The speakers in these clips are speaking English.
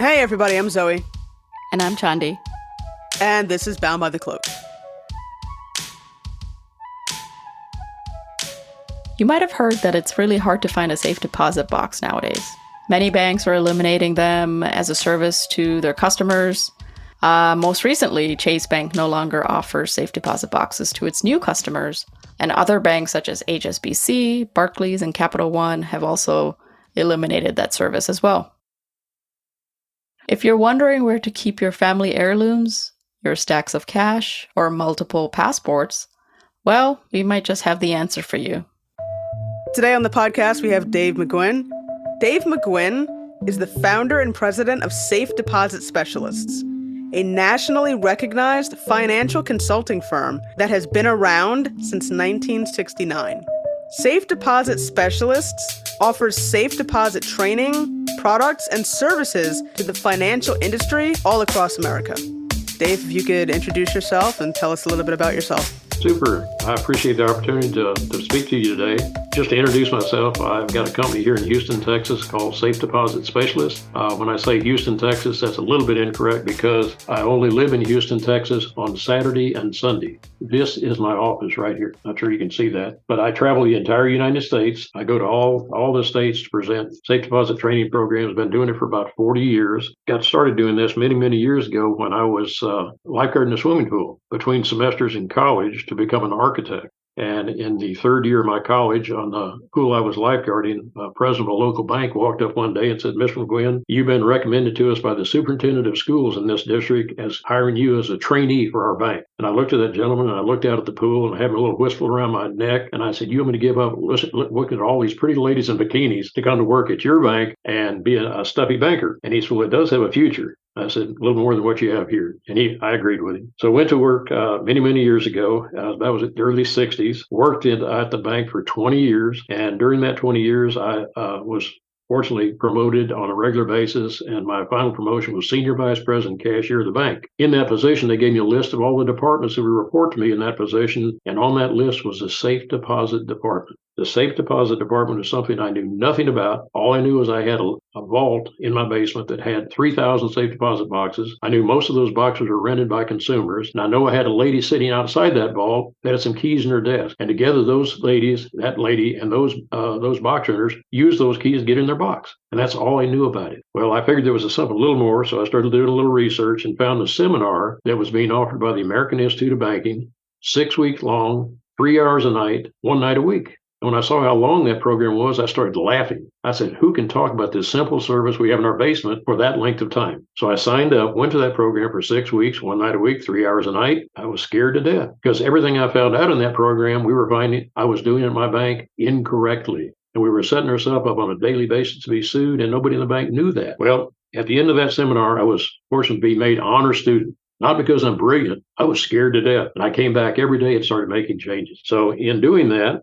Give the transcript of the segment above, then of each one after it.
Hey everybody, I'm Zoe. And I'm Chandi. And this is Bound by the Cloak. You might have heard that it's really hard to find a safe deposit box nowadays. Many banks are eliminating them as a service to their customers. Most recently, Chase Bank no longer offers safe deposit boxes to its new customers. And other banks such as HSBC, Barclays, and Capital One have also eliminated that service as well. If you're wondering where to keep your family heirlooms, your stacks of cash, or multiple passports, well, we might just have the answer for you. Today on the podcast, we have Dave McGuinn. Dave McGuinn is the founder and president of Safe Deposit Specialists, a nationally recognized financial consulting firm that has been around since 1969. Safe Deposit Specialists offers safe deposit training, products, and services to the financial industry all across America. Dave, if you could introduce yourself and tell us a little bit about yourself. Super. I appreciate the opportunity to speak to you today. Just to introduce myself, I've got a company here in Houston, Texas called Safe Deposit Specialists. When I say Houston, Texas, that's a little bit incorrect because I only live in Houston, Texas on Saturday and Sunday. This is my office right here. Not sure you can see that, but I travel the entire United States. I go to all the states to present safe deposit training programs. Been doing it for about 40 years. Got started doing this many years ago when I was lifeguard in a swimming pool between semesters in college to become an architect. And in the third year of my college, on the pool I was lifeguarding, president of a local bank walked up one day and said, "Mr. McGuinn, you've been recommended to us by the superintendent of schools in this district as hiring you as a trainee for our bank." And I looked at that gentleman and I looked out at the pool and I had a little whistle around my neck. And I said, "You want me to give up looking at all these pretty ladies in bikinis to come to work at your bank and be a stuffy banker?" And he said, "Well, it does have a future." I said, "A little more than what you have here." And I agreed with him. So I went to work many years ago. That was at the early 60s. Worked at the bank for 20 years. And during that 20 years, I was fortunately promoted on a regular basis. And my final promotion was senior vice president cashier of the bank. In that position, they gave me a list of all the departments that would report to me in that position. And on that list was the safe deposit department. The safe deposit department is something I knew nothing about. All I knew was I had a vault in my basement that had 3,000 safe deposit boxes. I knew most of those boxes were rented by consumers. And I know I had a lady sitting outside that vault that had some keys in her desk. And together those ladies, that lady and those box owners used those keys to get in their box. And that's all I knew about it. Well, I figured there was something a little more. So I started doing a little research and found a seminar that was being offered by the American Institute of Banking, 6 weeks long, 3 hours a night, 1 night a week. And when I saw how long that program was, I started laughing. I said, "Who can talk about this simple service we have in our basement for that length of time?" So I signed up, went to that program for 6 weeks, 1 night a week, 3 hours a night. I was scared to death because everything I found out in that program, we were finding I was doing at my bank incorrectly. And we were setting ourselves up on a daily basis to be sued, and nobody in the bank knew that. Well, at the end of that seminar, I was fortunate to be made honor student. Not because I'm brilliant. I was scared to death. And I came back every day and started making changes. So in doing that,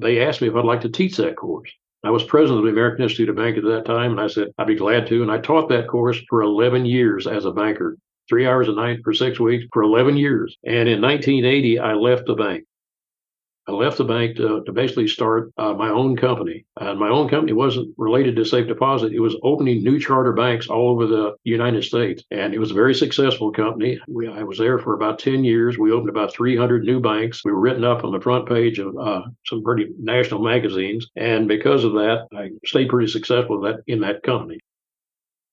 they asked me if I'd like to teach that course. I was president of the American Institute of Banking at that time, and I said, I'd be glad to. And I taught that course for 11 years as a banker, 3 hours a night for 6 weeks for 11 years. And in 1980, I left the bank. I left the bank to basically start my own company. And my own company wasn't related to safe deposit. It was opening new charter banks all over the United States. And it was a very successful company. I was there for about 10 years. We opened about 300 new banks. We were written up on the front page of some pretty national magazines. And because of that, I stayed pretty successful in that company.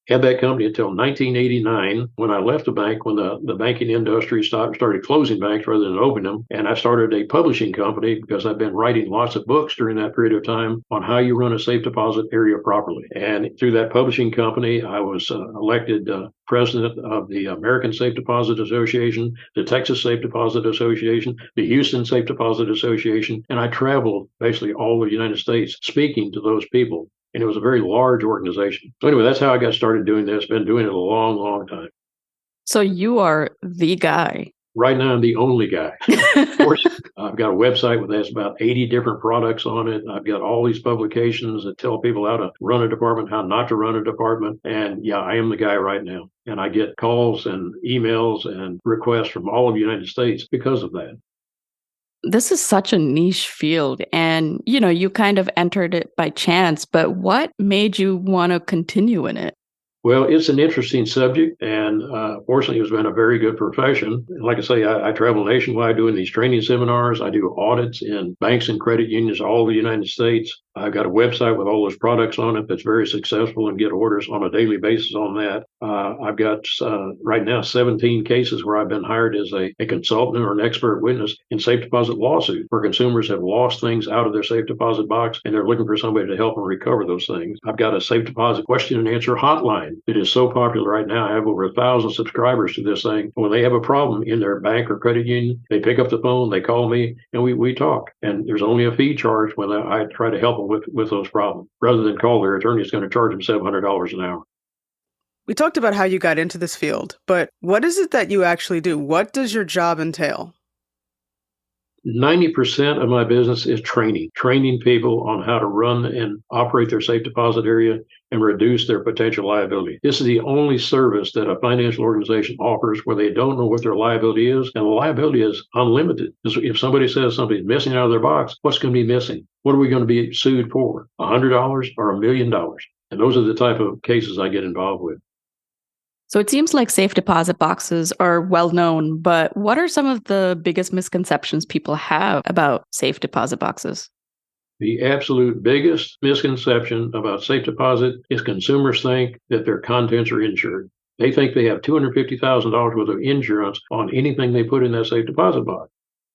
Had that company until 1989 when I left the bank, when the banking industry started closing banks rather than opening them. And I started a publishing company because I've been writing lots of books during that period of time on how you run a safe deposit area properly. And through that publishing company, I was elected president of the American Safe Deposit Association, the Texas Safe Deposit Association, the Houston Safe Deposit Association. And I traveled basically all the United States speaking to those people. And it was a very large organization. So anyway, that's how I got started doing this. Been doing it a long time. So you are the guy. Right now, I'm the only guy. Of course, I've got a website that has about 80 different products on it. I've got all these publications that tell people how to run a department, how not to run a department. And yeah, I am the guy right now. And I get calls and emails and requests from all of the United States because of that. This is such a niche field, and you kind of entered it by chance, but what made you want to continue in it? Well, it's an interesting subject, and fortunately, it's been a very good profession. Like I say, I travel nationwide doing these training seminars. I do audits in banks and credit unions all over the United States. I've got a website with all those products on it that's very successful and get orders on a daily basis on that. I've got right now 17 cases where I've been hired as a consultant or an expert witness in safe deposit lawsuits where consumers have lost things out of their safe deposit box and they're looking for somebody to help them recover those things. I've got a safe deposit question and answer hotline. It is so popular right now. I have over 1,000 subscribers to this thing. When they have a problem in their bank or credit union, they pick up the phone, they call me, and we talk. And there's only a fee charged when I try to help them with those problems. Rather than call their attorney, it's going to charge them $700 an hour. We talked about how you got into this field, but what is it that you actually do? What does your job entail? 90% of my business is training people on how to run and operate their safe deposit area and reduce their potential liability. This is the only service that a financial organization offers where they don't know what their liability is, and the liability is unlimited. If somebody says something's missing out of their box, what's going to be missing? What are we going to be sued for? $100 or $1 million? And those are the type of cases I get involved with. So it seems like safe deposit boxes are well known, but what are some of the biggest misconceptions people have about safe deposit boxes? The absolute biggest misconception about safe deposit is consumers think that their contents are insured. They think they have $250,000 worth of insurance on anything they put in that safe deposit box.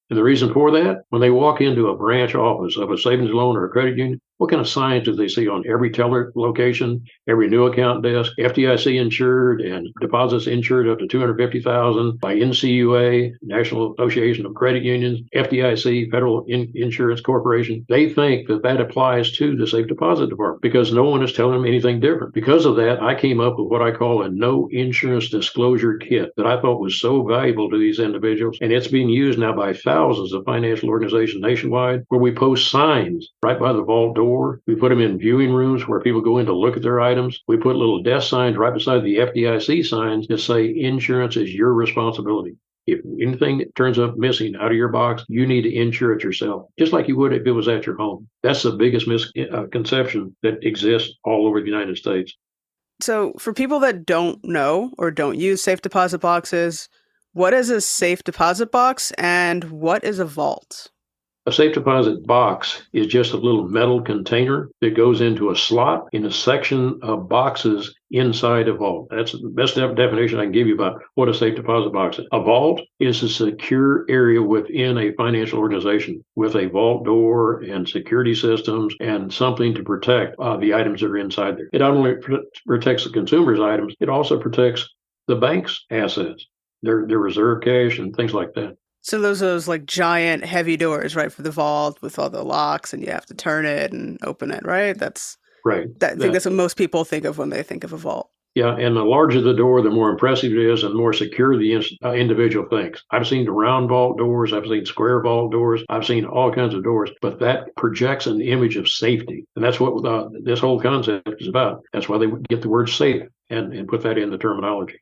And the reason for that, when they walk into a branch office of a savings loan or a credit union, what kind of signs do they see on every teller location, every new account desk, FDIC insured and deposits insured up to $250,000 by NCUA, National Association of Credit Unions, FDIC, Federal Insurance Corporation? They think that applies to the safe deposit department because no one is telling them anything different. Because of that, I came up with what I call a no insurance disclosure kit that I thought was so valuable to these individuals. And it's being used now by thousands of financial organizations nationwide where we post signs right by the vault door. We put them in viewing rooms where people go in to look at their items. We put little desk signs right beside the FDIC signs that say insurance is your responsibility. If anything turns up missing out of your box, you need to insure it yourself, just like you would if it was at your home. That's the biggest misconception that exists all over the United States. So for people that don't know or don't use safe deposit boxes, what is a safe deposit box and what is a vault? A safe deposit box is just a little metal container that goes into a slot in a section of boxes inside a vault. That's the best definition I can give you about what a safe deposit box is. A vault is a secure area within a financial organization with a vault door and security systems and something to protect the items that are inside there. It not only protects the consumer's items, it also protects the bank's assets, their reserve cash and things like that. So those like giant heavy doors, right, for the vault with all the locks and you have to turn it and open it, right? That's right. I think that's what most people think of when they think of a vault. Yeah, and the larger the door, the more impressive it is and the more secure the individual thinks. I've seen the round vault doors, I've seen square vault doors, I've seen all kinds of doors, but that projects an image of safety. And that's what this whole concept is about. That's why they get the word safe and put that in the terminology.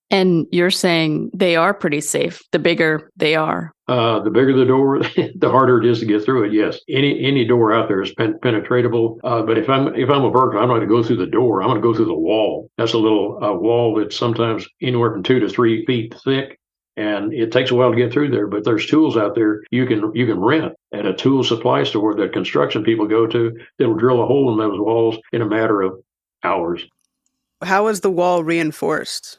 And you're saying they are pretty safe, the bigger they are. The bigger the door, the harder it is to get through it. Yes, any door out there is penetratable. But if I'm a burglar, I'm not going to go through the door. I'm going to go through the wall. That's a little wall that's sometimes anywhere from 2 to 3 feet thick, and it takes a while to get through there. But there's tools out there you can rent at a tool supply store that construction people go to. That'll drill a hole in those walls in a matter of hours. How is the wall reinforced?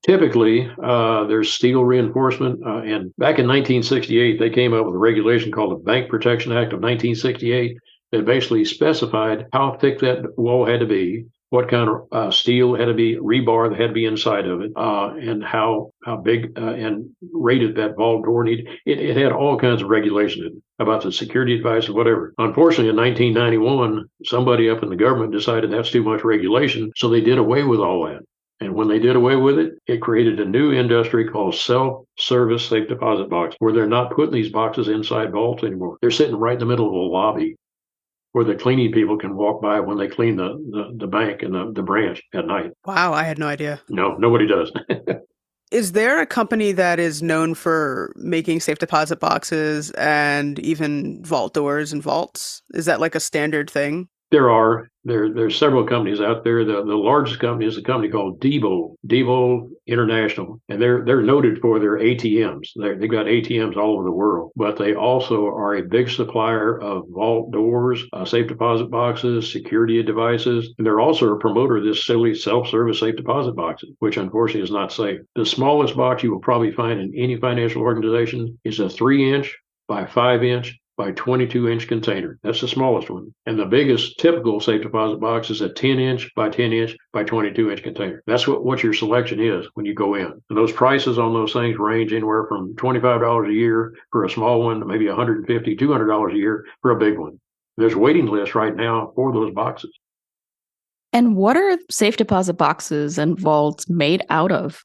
Typically, there's steel reinforcement, and back in 1968, they came up with a regulation called the Bank Protection Act of 1968 that basically specified how thick that wall had to be, what kind of steel had to be, rebar that had to be inside of it, and how big and rated that vault door needed. It had all kinds of regulations about the security device and whatever. Unfortunately, in 1991, somebody up in the government decided that's too much regulation, so they did away with all that. And when they did away with it, it created a new industry called self-service safe deposit box, where they're not putting these boxes inside vaults anymore. They're sitting right in the middle of the lobby where the cleaning people can walk by when they clean the bank and the branch at night. Wow, I had no idea. No, nobody does. Is there a company that is known for making safe deposit boxes and even vault doors and vaults? Is that like a standard thing? There's several companies out there. The largest company is a company called Diebold International, and they're noted for their ATMs. They've got ATMs all over the world, but they also are a big supplier of vault doors, safe deposit boxes, security devices, and they're also a promoter of this silly self-service safe deposit boxes, which unfortunately is not safe. The smallest box you will probably find in any financial organization is a 3-inch by 5-inch by 22-inch container. That's the smallest one. And the biggest typical safe deposit box is a 10-inch by 10-inch by 22-inch container. That's what your selection is when you go in. And those prices on those things range anywhere from $25 a year for a small one to maybe $150, $200 a year for a big one. There's waiting lists right now for those boxes. And what are safe deposit boxes and vaults made out of?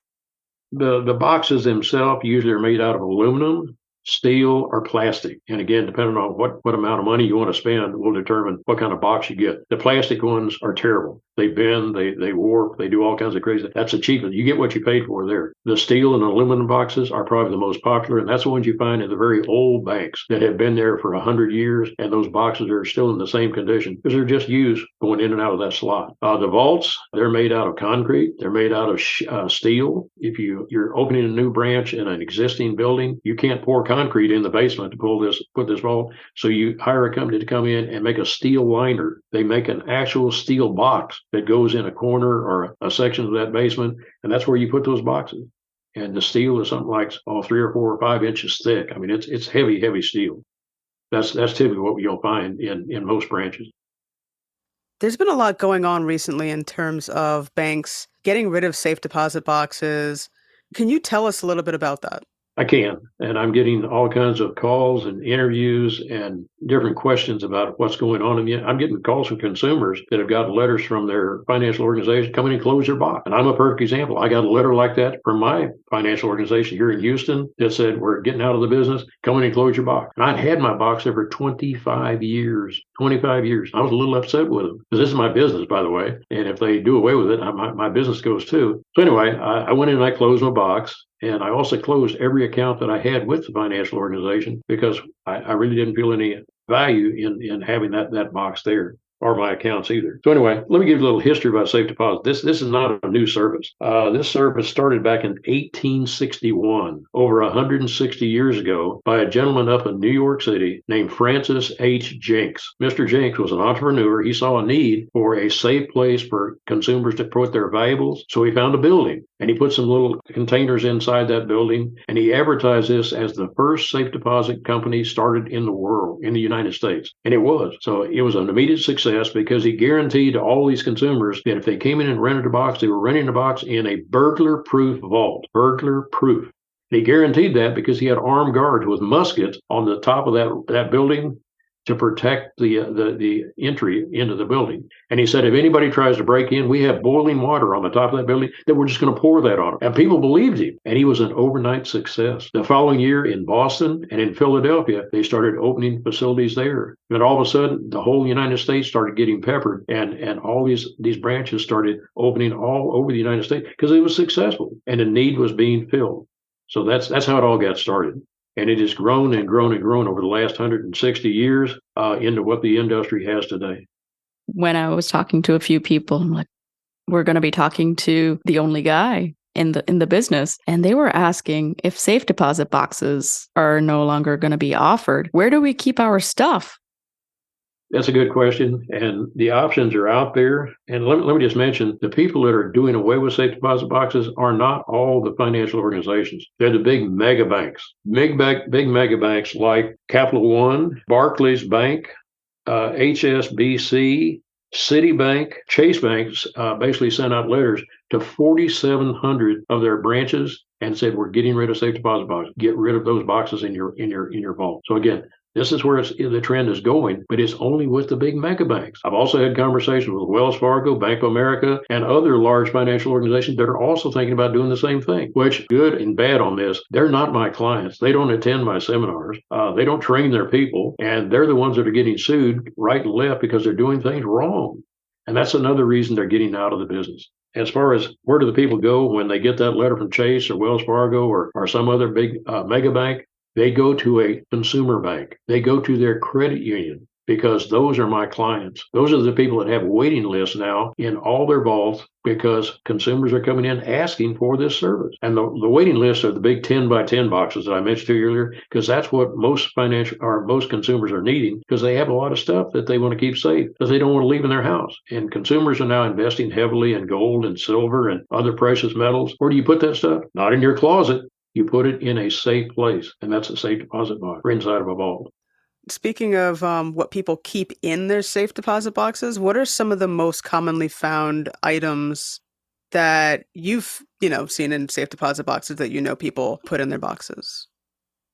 The boxes themselves usually are made out of aluminum, steel, or plastic. And again, depending on what amount of money you want to spend will determine what kind of box you get. The plastic ones are terrible. They bend, they warp, they do all kinds of crazy. That's the cheapest. You get what you paid for there. The steel and aluminum boxes are probably the most popular, and that's the ones you find in the very old banks that have been there for 100 years, and those boxes are still in the same condition because they're just used going in and out of that slot. The vaults, they're made out of concrete. They're made out of steel. If you're opening a new branch in an existing building, you can't pour concrete in the basement to put this vault. So you hire a company to come in and make a steel liner. They make an actual steel box that goes in a corner or a section of that basement, and that's where you put those boxes. And the steel is something like 3 or 4 or 5 inches thick. I mean, it's heavy steel. That's typically what you'll find in most branches. There's been a lot going on recently in terms of banks getting rid of safe deposit boxes. Can you tell us a little bit about that? I can, and I'm getting all kinds of calls and interviews and different questions about what's going on. And I'm getting calls from consumers that have got letters from their financial organization coming and close their box. And I'm a perfect example. I got a letter like that from my financial organization here in Houston that said, we're getting out of the business, come in and close your box. And I'd had my box there for 25 years. 25 years. I was a little upset with them because this is my business, by the way. And if they do away with it, my business goes too. So anyway, I went in and I closed my box. And I also closed every account that I had with the financial organization because I really didn't feel any value in having that box there, or my accounts either. So anyway, let me give you a little history about safe deposit. This is not a new service. This service started back in 1861, over 160 years ago, by a gentleman up in New York City named Francis H. Jenks. Mr. Jenks was an entrepreneur. He saw a need for a safe place for consumers to put their valuables, so he found a building. And he put some little containers inside that building, and he advertised this as the first safe deposit company started in the world, in the United States. And it was. So it was an immediate success because he guaranteed to all these consumers that if they came in and rented a box, they were renting a box in a burglar-proof vault. Burglar-proof. And he guaranteed that because he had armed guards with muskets on the top of that building to protect the entry into the building. And he said, if anybody tries to break in, we have boiling water on the top of that building that we're just going to pour that on them. And people believed him. And he was an overnight success. The following year in Boston and in Philadelphia, they started opening facilities there. And all of a sudden, the whole United States started getting peppered. And all these branches started opening all over the United States because it was successful. And the need was being filled. So that's how it all got started. And it has grown and grown and grown over the last 160 years into what the industry has today. When I was talking to a few people, I'm like, we're going to be talking to the only guy in the business. And they were asking if safe deposit boxes are no longer going to be offered, where do we keep our stuff? That's a good question. And the options are out there. And let me just mention, the people that are doing away with safe deposit boxes are not all the financial organizations. They're the big mega banks. Big mega banks like Capital One, Barclays Bank, HSBC, Citibank, Chase Banks basically sent out letters to 4,700 of their branches and said, we're getting rid of safe deposit boxes. Get rid of those boxes in your vault. So again, this is where the trend is going, but it's only with the big mega banks. I've also had conversations with Wells Fargo, Bank of America, and other large financial organizations that are also thinking about doing the same thing, which good and bad on this. They're not my clients. They don't attend my seminars. They don't train their people, and they're the ones that are getting sued right and left because they're doing things wrong. And that's another reason they're getting out of the business. As far as where do the people go when they get that letter from Chase or Wells Fargo or some other big mega bank, they go to a consumer bank. They go to their credit union. because those are my clients. Those are the people that have waiting lists now in all their vaults because consumers are coming in asking for this service. And the waiting lists are the big 10 by 10 boxes that I mentioned to you earlier, because that's what most consumers are needing, because they have a lot of stuff that they want to keep safe because they don't want to leave in their house. And consumers are now investing heavily in gold and silver and other precious metals. Where do you put that stuff? Not in your closet. You put it in a safe place, and that's a safe deposit box or inside of a vault. Speaking of what people keep in their safe deposit boxes, what are some of the most commonly found items that you've, seen in safe deposit boxes that people put in their boxes?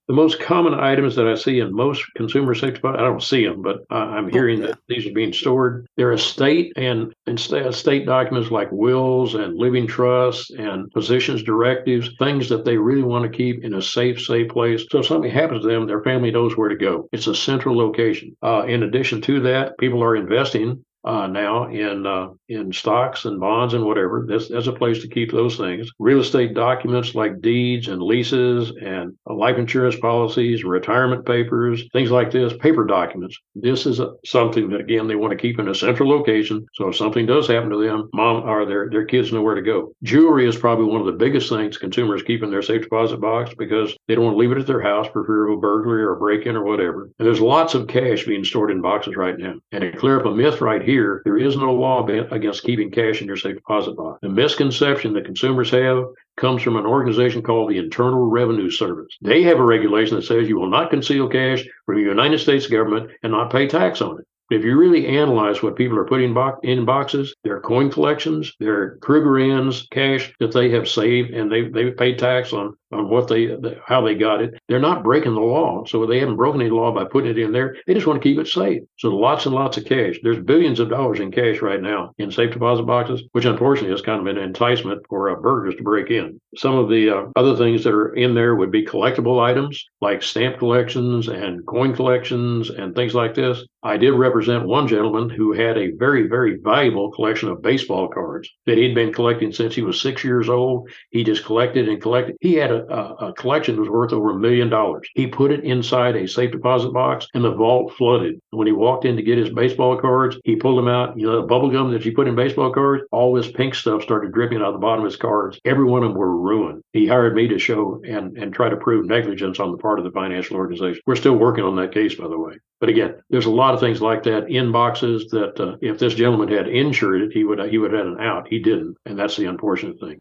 The most common items that I see in most consumer safe deposit, I don't see them, but I'm hearing that these are being stored. They're estate and estate documents like wills and living trusts and physicians' directives, things that they really want to keep in a safe place. So if something happens to them, their family knows where to go. It's a central location. In addition to that, people are investing now in stocks and bonds and whatever. That's a place to keep those things. Real estate documents like deeds and leases and life insurance policies, retirement papers, things like this, paper documents. This is something that, again, they want to keep in a central location. So if something does happen to them, mom or their kids know where to go. Jewelry is probably one of the biggest things consumers keep in their safe deposit box because they don't want to leave it at their house for fear of a burglary or a break-in or whatever. And there's lots of cash being stored in boxes right now. And to clear up a myth right here, there is no law against keeping cash in your safe deposit box. The misconception that consumers have comes from an organization called the Internal Revenue Service. They have a regulation that says you will not conceal cash from the United States government and not pay tax on it. If you really analyze what people are putting in boxes, their coin collections, their Kruger-Ins, cash that they have saved, and they pay tax on how they got it. They're not breaking the law, so they haven't broken any law by putting it in there. They just want to keep it safe. So lots and lots of cash. There's billions of dollars in cash right now in safe deposit boxes, which unfortunately is kind of an enticement for burglars to break in. Some of the other things that are in there would be collectible items like stamp collections and coin collections and things like this. I did represent one gentleman who had a very, very valuable collection of baseball cards that he'd been collecting since he was 6 years old. He just collected and collected. He had a collection that was worth over $1 million. He put it inside a safe deposit box and the vault flooded. When he walked in to get his baseball cards, he pulled them out. The bubble gum that you put in baseball cards, all this pink stuff started dripping out of the bottom of his cards. Every one of them were ruined. He hired me to show and try to prove negligence on the part of the financial organization. We're still working on that case, by the way. But again, there's a lot of things like that in boxes that if this gentleman had insured it, he would have had an out. He didn't, and that's the unfortunate thing.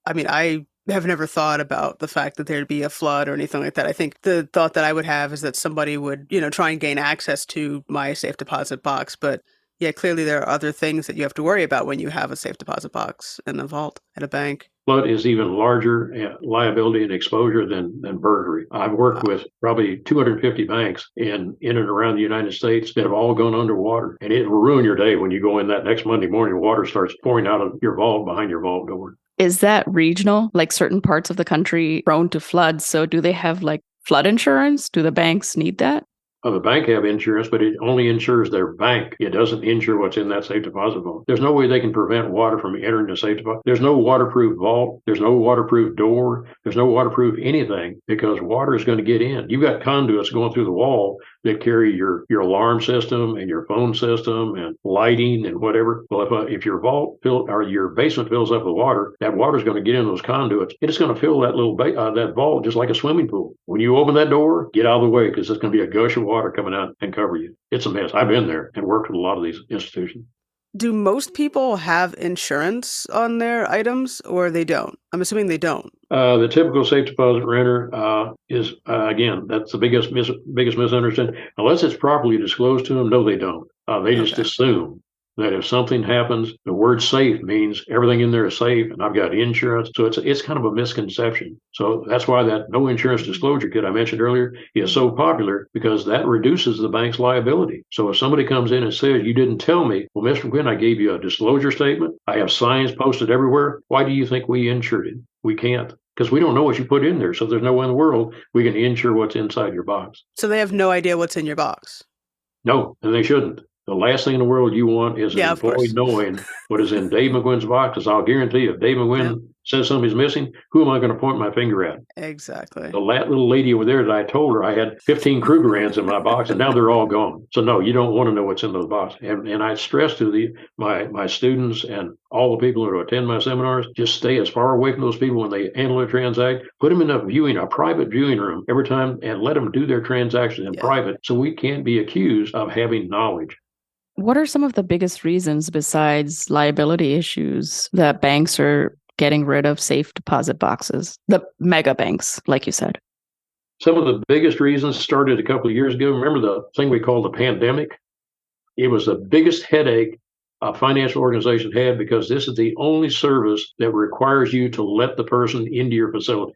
I mean, I have never thought about the fact that there'd be a flood or anything like that. I think the thought that I would have is that somebody would, try and gain access to my safe deposit box. But yeah, clearly there are other things that you have to worry about when you have a safe deposit box in a vault at a bank. Flood is even larger liability and exposure than burglary. I've worked with probably 250 banks in and around the United States that have all gone underwater. And it will ruin your day when you go in that next Monday morning, water starts pouring out of your vault behind your vault door. Is that regional? Like certain parts of the country prone to floods? So do they have like flood insurance? Do the banks need that? The bank have insurance, but it only insures their bank. It doesn't insure what's in that safe deposit vault. There's no way they can prevent water from entering the safe deposit. There's no waterproof vault. There's no waterproof door. There's no waterproof anything because water is going to get in. You've got conduits going through the wall that carry your alarm system and your phone system and lighting and whatever. Well, if your vault or your basement fills up with water, that water is going to get in those conduits. It's going to fill that little that vault just like a swimming pool. When you open that door, get out of the way because it's going to be a gush of water coming out and cover you. It's a mess. I've been there and worked with a lot of these institutions. Do most people have insurance on their items or they don't? I'm assuming they don't. The typical safe deposit renter is, again, that's the biggest misunderstanding. Unless it's properly disclosed to them, no, they don't. They just assume that if something happens, the word safe means everything in there is safe and I've got insurance. So it's kind of a misconception. So that's why that no insurance disclosure kit I mentioned earlier is so popular because that reduces the bank's liability. So if somebody comes in and says, you didn't tell me, well, Mr. McGuinn, I gave you a disclosure statement. I have signs posted everywhere. Why do you think we insured it? We can't. Because we don't know what you put in there. So there's no way in the world we can insure what's inside your box. So they have no idea what's in your box? No, and they shouldn't. The last thing in the world you want is an employee knowing what is in Dave McGuinn's box, because I'll guarantee you, if Dave McGuinn says somebody's missing, who am I going to point my finger at? Exactly. The little lady over there that I told her I had 15 Krugerrands in my box, and now they're all gone. So no, you don't want to know what's in those boxes. And I stress to my students and all the people who attend my seminars, just stay as far away from those people when they handle a transact. Put them in a private viewing room every time, and let them do their transactions in private, so we can't be accused of having knowledge. What are some of the biggest reasons besides liability issues that banks are getting rid of safe deposit boxes? The mega banks, like you said. Some of the biggest reasons started a couple of years ago. Remember the thing we call the pandemic? It was the biggest headache a financial organization had, because this is the only service that requires you to let the person into your facility.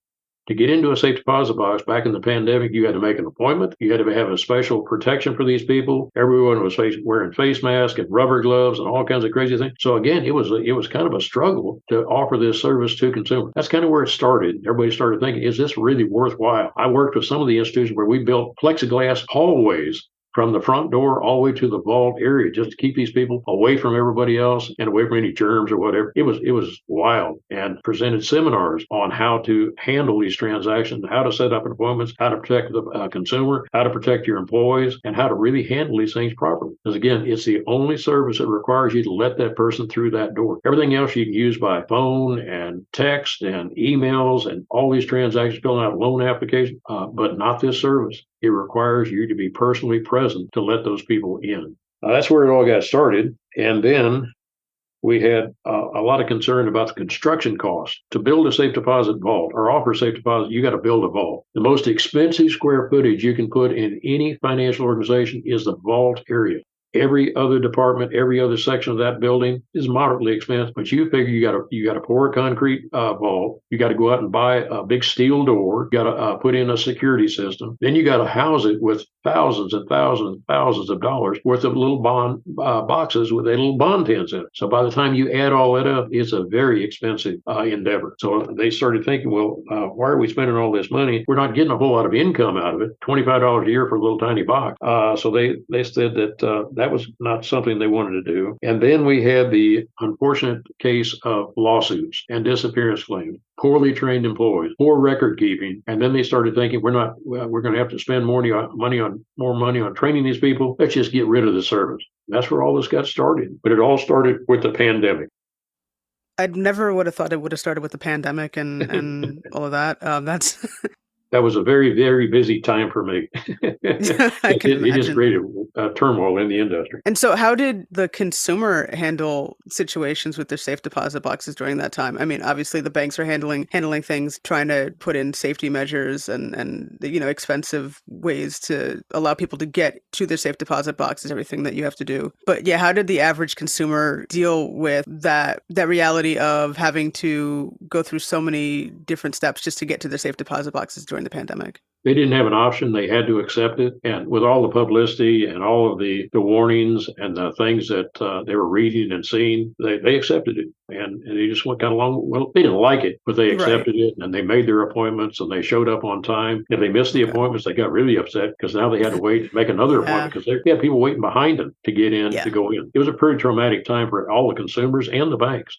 To get into a safe deposit box back in the pandemic, you had to make an appointment. You had to have a special protection for these people. Everyone was wearing face masks and rubber gloves and all kinds of crazy things. So again, it was kind of a struggle to offer this service to consumers. That's kind of where it started. Everybody started thinking, is this really worthwhile? I worked with some of the institutions where we built plexiglass hallways from the front door all the way to the vault area, just to keep these people away from everybody else and away from any germs or whatever. It was wild, and presented seminars on how to handle these transactions, how to set up appointments, how to protect the consumer, how to protect your employees, and how to really handle these things properly. Because again, it's the only service that requires you to let that person through that door. Everything else you can use by phone and text and emails and all these transactions, filling out loan applications, but not this service. It requires you to be personally present to let those people in. That's where it all got started. And then we had a lot of concern about the construction costs. To build a safe deposit vault or offer a safe deposit, you got to build a vault. The most expensive square footage you can put in any financial organization is the vault area. Every other department, every other section of that building is moderately expensive, but you figure you got to pour a concrete vault. You got to go out and buy a big steel door. You got to put in a security system. Then you got to house it with thousands and thousands and thousands of dollars worth of little bond boxes with a little bond tins in it. So by the time you add all that up, it's a very expensive endeavor. So they started thinking, well, why are we spending all this money? We're not getting a whole lot of income out of it. $25 a year for a little tiny box. So they said that that was not something they wanted to do. And then we had the unfortunate case of lawsuits and disappearance claims, poorly trained employees, poor record keeping. And then they started thinking, we're going to have to spend more money on training these people. Let's just get rid of the service. And that's where all this got started. But it all started with the pandemic. I never would have thought it would have started with the pandemic and all of that. That was a very, very busy time for me. It just created turmoil in the industry. And so how did the consumer handle situations with their safe deposit boxes during that time? I mean, obviously the banks are handling things, trying to put in safety measures and expensive ways to allow people to get to their safe deposit boxes, everything that you have to do. But yeah, how did the average consumer deal with that reality of having to go through so many different steps just to get to their safe deposit boxes during the pandemic? They didn't have an option. They had to accept it. And with all the publicity and all of the warnings and the things that they were reading and seeing, they accepted it. And they just went kind of along. Well, they didn't like it, but they accepted it, and they made their appointments, and they showed up on time. If they missed the appointments, they got really upset because now they had to wait to make another appointment because they had people waiting behind them to get in, to go in. It was a pretty traumatic time for all the consumers and the banks.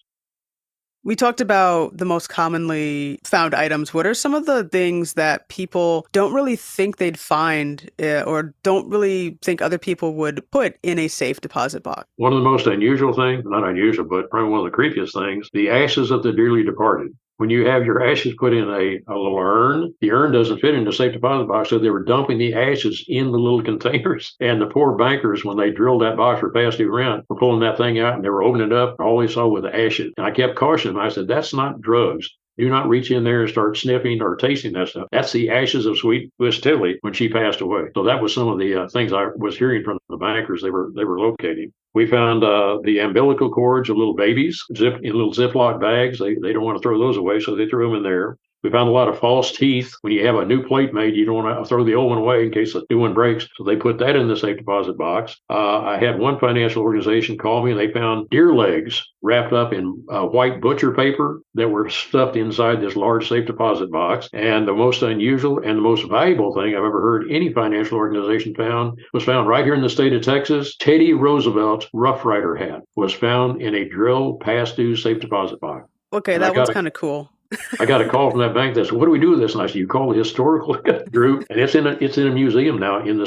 We talked about the most commonly found items. What are some of the things that people don't really think they'd find or don't really think other people would put in a safe deposit box? One of the most unusual things, not unusual, but probably one of the creepiest things, the ashes of the dearly departed. When you have your ashes put in a little urn, the urn doesn't fit in the safe deposit box, so they were dumping the ashes in the little containers. And the poor bankers, when they drilled that box for past due rent, were pulling that thing out and they were opening it up. All they saw was the ashes. And I kept cautioning them. I said, that's not drugs. Do not reach in there and start sniffing or tasting that stuff. That's the ashes of sweet Miss Tilly when she passed away. So that was some of the things I was hearing from the bankers they were locating. We found the umbilical cords of little babies in little Ziploc bags. They don't want to throw those away, so they threw them in there. We found a lot of false teeth. When you have a new plate made, you don't want to throw the old one away in case the new one breaks. So they put that in the safe deposit box. I had one financial organization call me, and they found deer legs wrapped up in white butcher paper that were stuffed inside this large safe deposit box. And the most unusual and the most valuable thing I've ever heard any financial organization was found right here in the state of Texas. Teddy Roosevelt's Rough Rider hat was found in a drill past due safe deposit box. Okay, And that one's kind of cool. I got a call from that bank that said, "What do we do with this?" And I said, "You call the historical group, and it's in a museum now in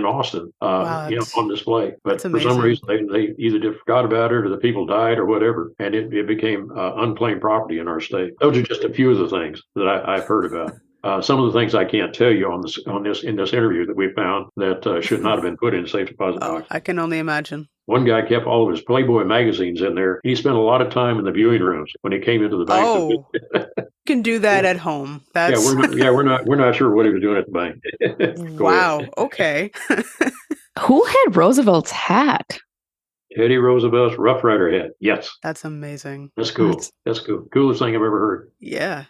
Austin, Wow, on display." that's But for some amazing. reason, they either just forgot about it or the people died or whatever, and it became unclaimed property in our state. Those are just a few of the things that I've heard about. Some of the things I can't tell you in this interview that we found that should not have been put in a safe deposit Oh, box. I can only imagine. One guy kept all of his Playboy magazines in there. He spent a lot of time in the viewing rooms when he came into the bank. Oh, you can do that at home. Yeah, That's we're not sure what he was doing at the bank. Go ahead. wow. Okay. Who had Roosevelt's hat? Teddy Roosevelt's Rough Rider hat. Yes, That's amazing. that's cool. That's- That's cool. Coolest thing I've ever heard. Yeah.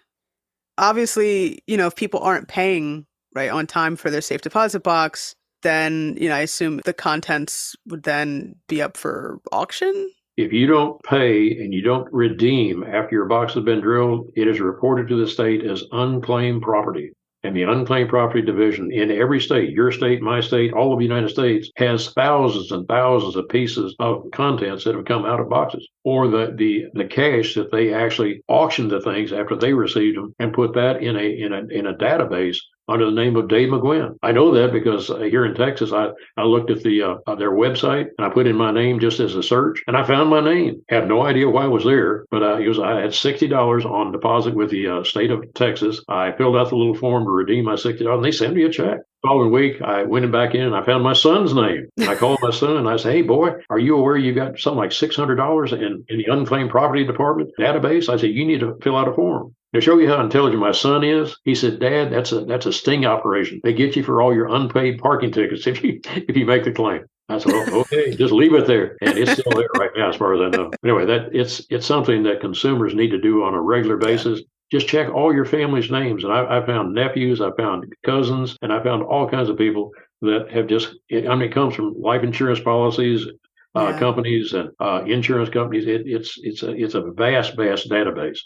Obviously, if people aren't paying right on time for their safe deposit box, then, I assume the contents would then be up for auction. If you don't pay and you don't redeem after your box has been drilled, it is reported to the state as unclaimed property. And the unclaimed property division in every state, your state, my state, all of the United States, has thousands and thousands of pieces of contents that have come out of boxes, or the cash that they actually auctioned the things after they received them and put that in a database under the name of Dave McGuinn. I know that because here in Texas, I looked at their website and I put in my name just as a search, and I found my name. Had no idea why it was there, but I had $60 on deposit with the state of Texas. I filled out the little form to redeem my $60, and they sent me a check. Following week, I went back in and I found my son's name. And I called my son and I said, "Hey, boy, are you aware you got something like $600 in the unclaimed property department database?" I said, "You need to fill out a form." To show you how intelligent my son is, he said, "Dad, that's a sting operation. They get you for all your unpaid parking tickets if you make the claim." I said, "Oh, okay, just leave it there." And it's still there right now, as far as I know. Anyway, it's something that consumers need to do on a regular basis. Just check all your family's names. And I found nephews, I found cousins, and I found all kinds of people that have it comes from life insurance policies, companies and insurance companies. It's a vast database.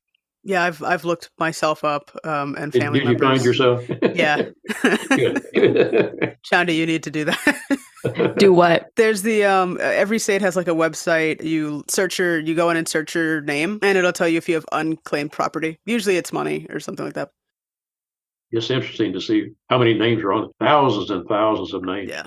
Yeah, I've looked myself up and family Did you members. find yourself? Yeah. Good. Chanda, you need to do that. Do what? There's the every state has like a website. You go in and search your name, and it'll tell you if you have unclaimed property. Usually it's money or something like that. It's interesting to see how many names are on it. Thousands and thousands of names. Yeah.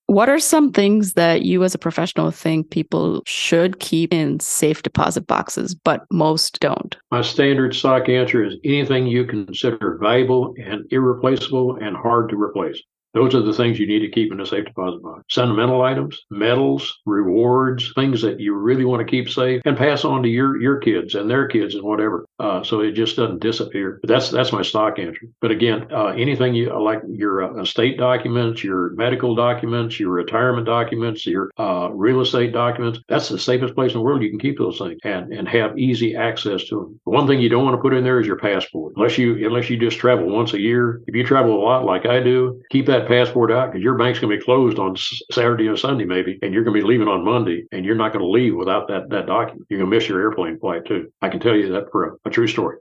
What are some things that you as a professional think people should keep in safe deposit boxes, but most don't? My standard stock answer is anything you consider valuable and irreplaceable and hard to replace. Those are the things you need to keep in a safe deposit box. Sentimental items, medals, rewards, things that you really want to keep safe and pass on to your kids and their kids and whatever. So it just doesn't disappear. But that's my stock answer. But again, anything you like, your estate documents, your medical documents, your retirement documents, your real estate documents, that's the safest place in the world you can keep those things and have easy access to them. The one thing you don't want to put in there is your passport. Unless you just travel once a year. If you travel a lot like I do, keep that passport out, because your bank's going to be closed on Saturday or Sunday maybe, and you're going to be leaving on Monday, and you're not going to leave without that document. You're going to miss your airplane flight too. I can tell you that for a true story.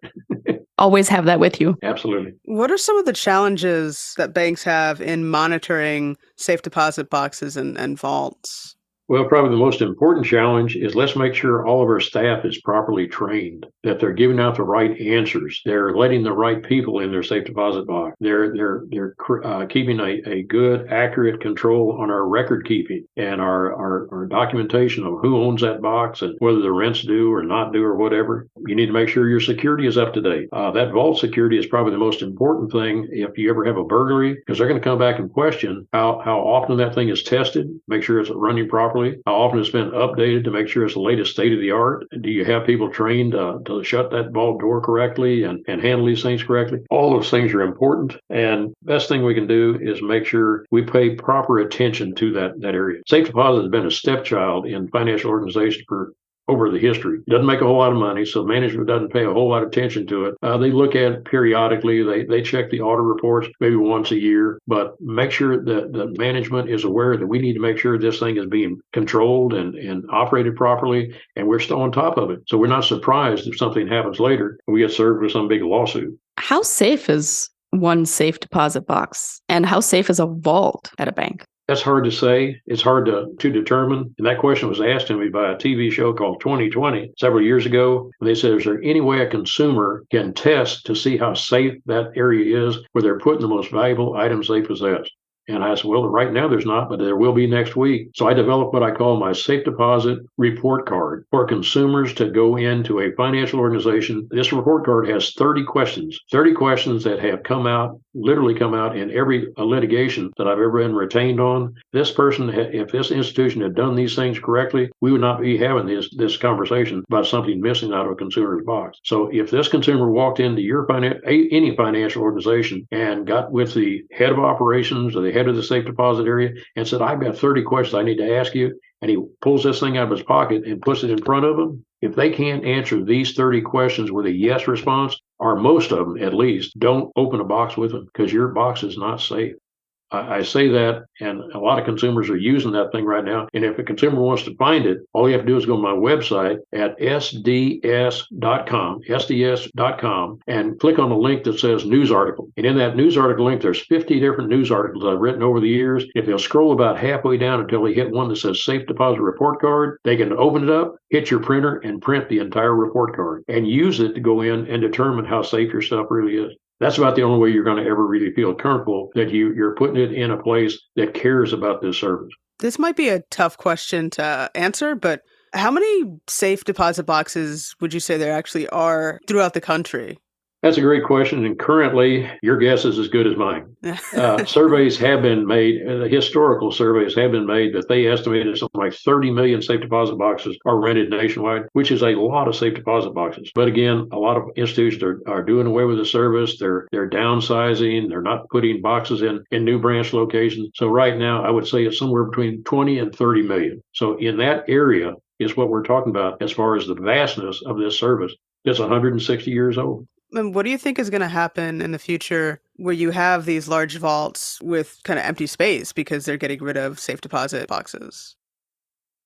Always have that with you. Absolutely. What are some of the challenges that banks have in monitoring safe deposit boxes and vaults? Well, probably the most important challenge is let's make sure all of our staff is properly trained, that they're giving out the right answers. They're letting the right people in their safe deposit box. They're keeping a good, accurate control on our record keeping and our documentation of who owns that box and whether the rent's due or not due or whatever. You need to make sure your security is up to date. That vault security is probably the most important thing if you ever have a burglary, because they're going to come back and question how often that thing is tested, make sure it's running properly. How often it's been updated to make sure it's the latest state of the art? Do you have people trained to shut that vault door correctly and handle these things correctly? All those things are important. And best thing we can do is make sure we pay proper attention to that area. Safe deposit has been a stepchild in financial organizations for over the history. It doesn't make a whole lot of money, so management doesn't pay a whole lot of attention to it. They look at it periodically. They check the audit reports maybe once a year, but make sure that the management is aware that we need to make sure this thing is being controlled and operated properly, and we're still on top of it. So we're not surprised if something happens later and we get served with some big lawsuit. How safe is one safe deposit box? And how safe is a vault at a bank? That's hard to say. It's hard to determine. And that question was asked to me by a TV show called 2020 several years ago. And they said, is there any way a consumer can test to see how safe that area is where they're putting the most valuable items they possess? And I said, well, right now there's not, but there will be next week. So I developed what I call my safe deposit report card for consumers to go into a financial organization. This report card has 30 questions that have literally come out in every litigation that I've ever been retained on. This person, if this institution had done these things correctly, we would not be having this conversation about something missing out of a consumer's box. So if this consumer walked into any financial organization and got with the head of operations or the head of the safe deposit area and said, I've got 30 questions I need to ask you, and he pulls this thing out of his pocket and puts it in front of them, if they can't answer these 30 questions with a yes response, or most of them at least, don't open a box with them because your box is not safe. I say that, and a lot of consumers are using that thing right now. And if a consumer wants to find it, all you have to do is go to my website at sds.com, and click on the link that says news article. And in that news article link, there's 50 different news articles I've written over the years. If they'll scroll about halfway down until they hit one that says safe deposit report card, they can open it up, hit your printer, and print the entire report card and use it to go in and determine how safe your stuff really is. That's about the only way you're going to ever really feel comfortable that you're putting it in a place that cares about this service. This might be a tough question to answer, but how many safe deposit boxes would you say there actually are throughout the country? That's a great question. And currently, your guess is as good as mine. Surveys have been made, historical surveys have been made that they estimated something like 30 million safe deposit boxes are rented nationwide, which is a lot of safe deposit boxes. But again, a lot of institutions are doing away with the service. They're downsizing. They're not putting boxes in new branch locations. So right now, I would say it's somewhere between 20 and 30 million. So in that area is what we're talking about as far as the vastness of this service. It's 160 years old. And what do you think is going to happen in the future where you have these large vaults with kind of empty space because they're getting rid of safe deposit boxes?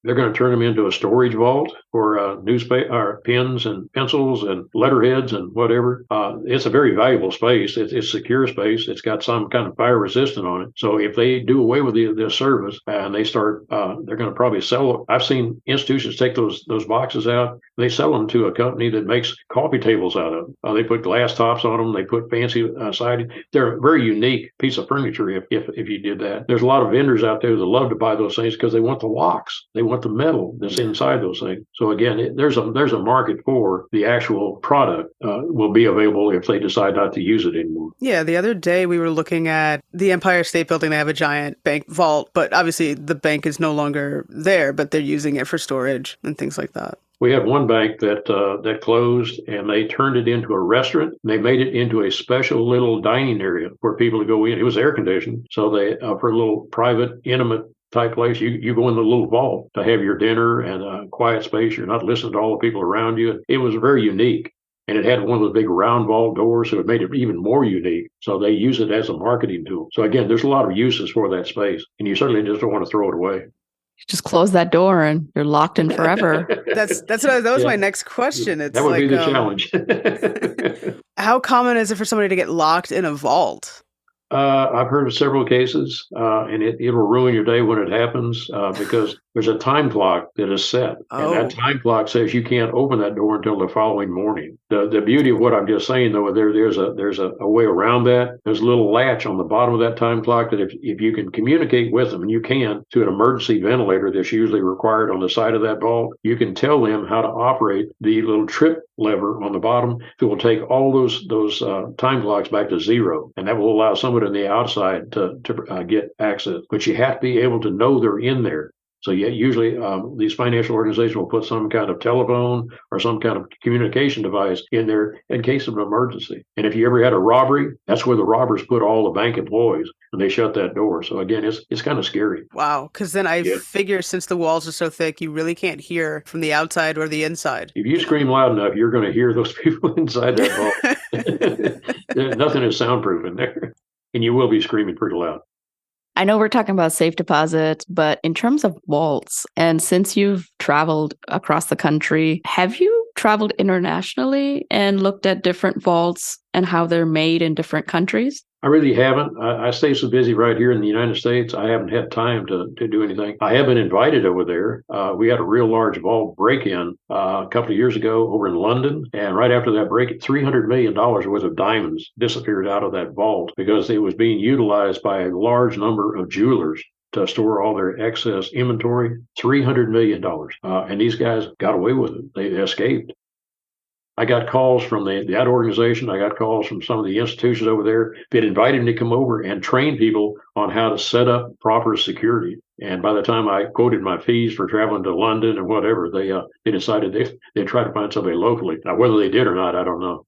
They're going to turn them into a storage vault for newspaper, pens and pencils and letterheads and whatever. It's a very valuable space. It's secure space. It's got some kind of fire resistant on it. So if they do away with this service and they start, they're going to probably sell it. I've seen institutions take those boxes out. They sell them to a company that makes coffee tables out of them. They put glass tops on them. They put fancy siding. They're a very unique piece of furniture if you did that. There's a lot of vendors out there that love to buy those things because they want the locks. They want the metal that's inside those things. So again, there's a market for the actual product will be available if they decide not to use it anymore. Yeah, the other day we were looking at the Empire State Building. They have a giant bank vault, but obviously the bank is no longer there, but they're using it for storage and things like that. We had one bank that closed, and they turned it into a restaurant. They made it into a special little dining area for people to go in. It was air conditioned, so they for a little private, intimate type place. You go in the little vault to have your dinner and a quiet space. You're not listening to all the people around you. It was very unique. And it had one of those big round vault doors, so it made it even more unique. So they use it as a marketing tool. So again, there's a lot of uses for that space, and you certainly just don't want to throw it away. You just close that door and you're locked in forever. That was my next question. It's that would be the challenge. How common is it for somebody to get locked in a vault? I've heard of several cases, and it will ruin your day when it happens because there's a time clock that is set. And that time clock says you can't open that door until the following morning. The beauty of what I'm just saying, though, there's a way around that. There's a little latch on the bottom of that time clock that if you can communicate with them, and you can, to an emergency ventilator that's usually required on the side of that vault, you can tell them how to operate the little trip lever on the bottom that will take all those time clocks back to zero. And that will allow someone on the outside to get access. But you have to be able to know they're in there. So usually these financial organizations will put some kind of telephone or some kind of communication device in there in case of an emergency. And if you ever had a robbery, that's where the robbers put all the bank employees, and they shut that door. So again, it's kind of scary. Wow, because then I figure since the walls are so thick, you really can't hear from the outside or the inside. If you scream loud enough, you're going to hear those people inside that vault. Nothing is soundproof in there, and you will be screaming pretty loud. I know we're talking about safe deposits, but in terms of vaults, and since you've traveled across the country, have you traveled internationally and looked at different vaults and how they're made in different countries? I really haven't. I stay so busy right here in the United States, I haven't had time to do anything. I have been invited over there. We had a real large vault break-in a couple of years ago over in London. And right after that break, $300 million worth of diamonds disappeared out of that vault because it was being utilized by a large number of jewelers to store all their excess inventory. $300 million. And these guys got away with it. They escaped. I got calls from that organization. I got calls from some of the institutions over there that invited me to come over and train people on how to set up proper security. And by the time I quoted my fees for traveling to London and whatever, they decided they'd try to find somebody locally. Now, whether they did or not, I don't know.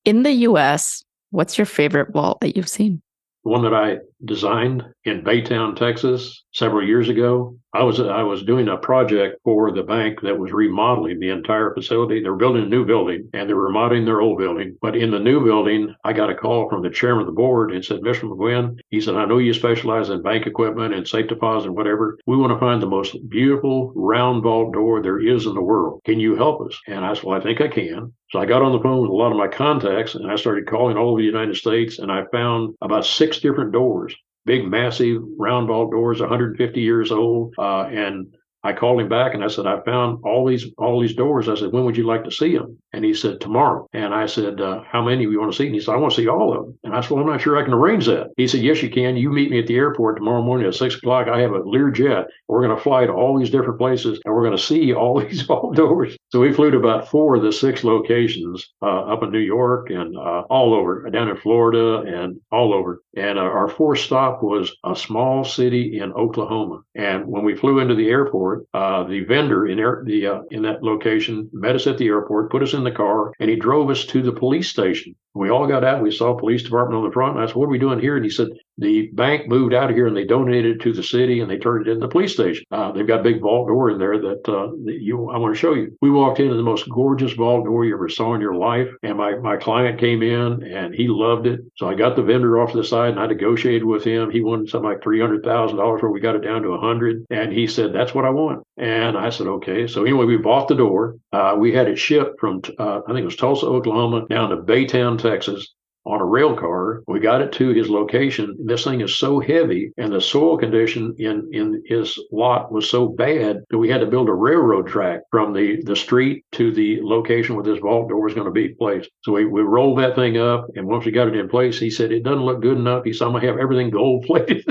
In the U.S., what's your favorite vault that you've seen? The one that I designed in Baytown, Texas, several years ago. I was doing a project for the bank that was remodeling the entire facility. They were building a new building and they were remodeling their old building. But in the new building, I got a call from the chairman of the board and said, Mr. McGuinn, he said, I know you specialize in bank equipment and safe deposit and whatever. We want to find the most beautiful round vault door there is in the world. Can you help us? And I said, well, I think I can. So I got on the phone with a lot of my contacts and I started calling all over the United States, and I found about 6 different doors. Big, massive round vault doors, 150 years old. And I called him back and I said, I found all these doors. I said, when would you like to see them? And he said, tomorrow. And I said, how many do you want to see? And he said, I want to see all of them. And I said, well, I'm not sure I can arrange that. He said, yes, you can. You meet me at the airport tomorrow morning at 6 o'clock. I have a Learjet. We're going to fly to all these different places and we're going to see all these vault doors. So we flew to about 4 of the 6 locations up in New York and all over, down in Florida and all over. And our 4th stop was a small city in Oklahoma. And when we flew into the airport, the vendor in that location met us at the airport, put us in the car, and he drove us to the police station. We all got out. We saw a police department on the front. And I said, what are we doing here? And he said, the bank moved out of here and they donated it to the city and they turned it into the police station. They've got a big vault door in there that I want to show you. We walked into the most gorgeous vault door you ever saw in your life. And my client came in and he loved it. So I got the vendor off to the side and I negotiated with him. He wanted something like $300,000 where we got it down to $100,000. And he said, that's what I want. And I said, okay. So anyway, we bought the door. We had it shipped from, I think it was Tulsa, Oklahoma, down to Baytown, Texas, on a rail car. We got it to his location. This thing is so heavy and the soil condition in his lot was so bad that we had to build a railroad track from the street to the location where this vault door was going to be placed. So we rolled that thing up, and once we got it in place, he said, it doesn't look good enough. He said, I'm going to have everything gold plated.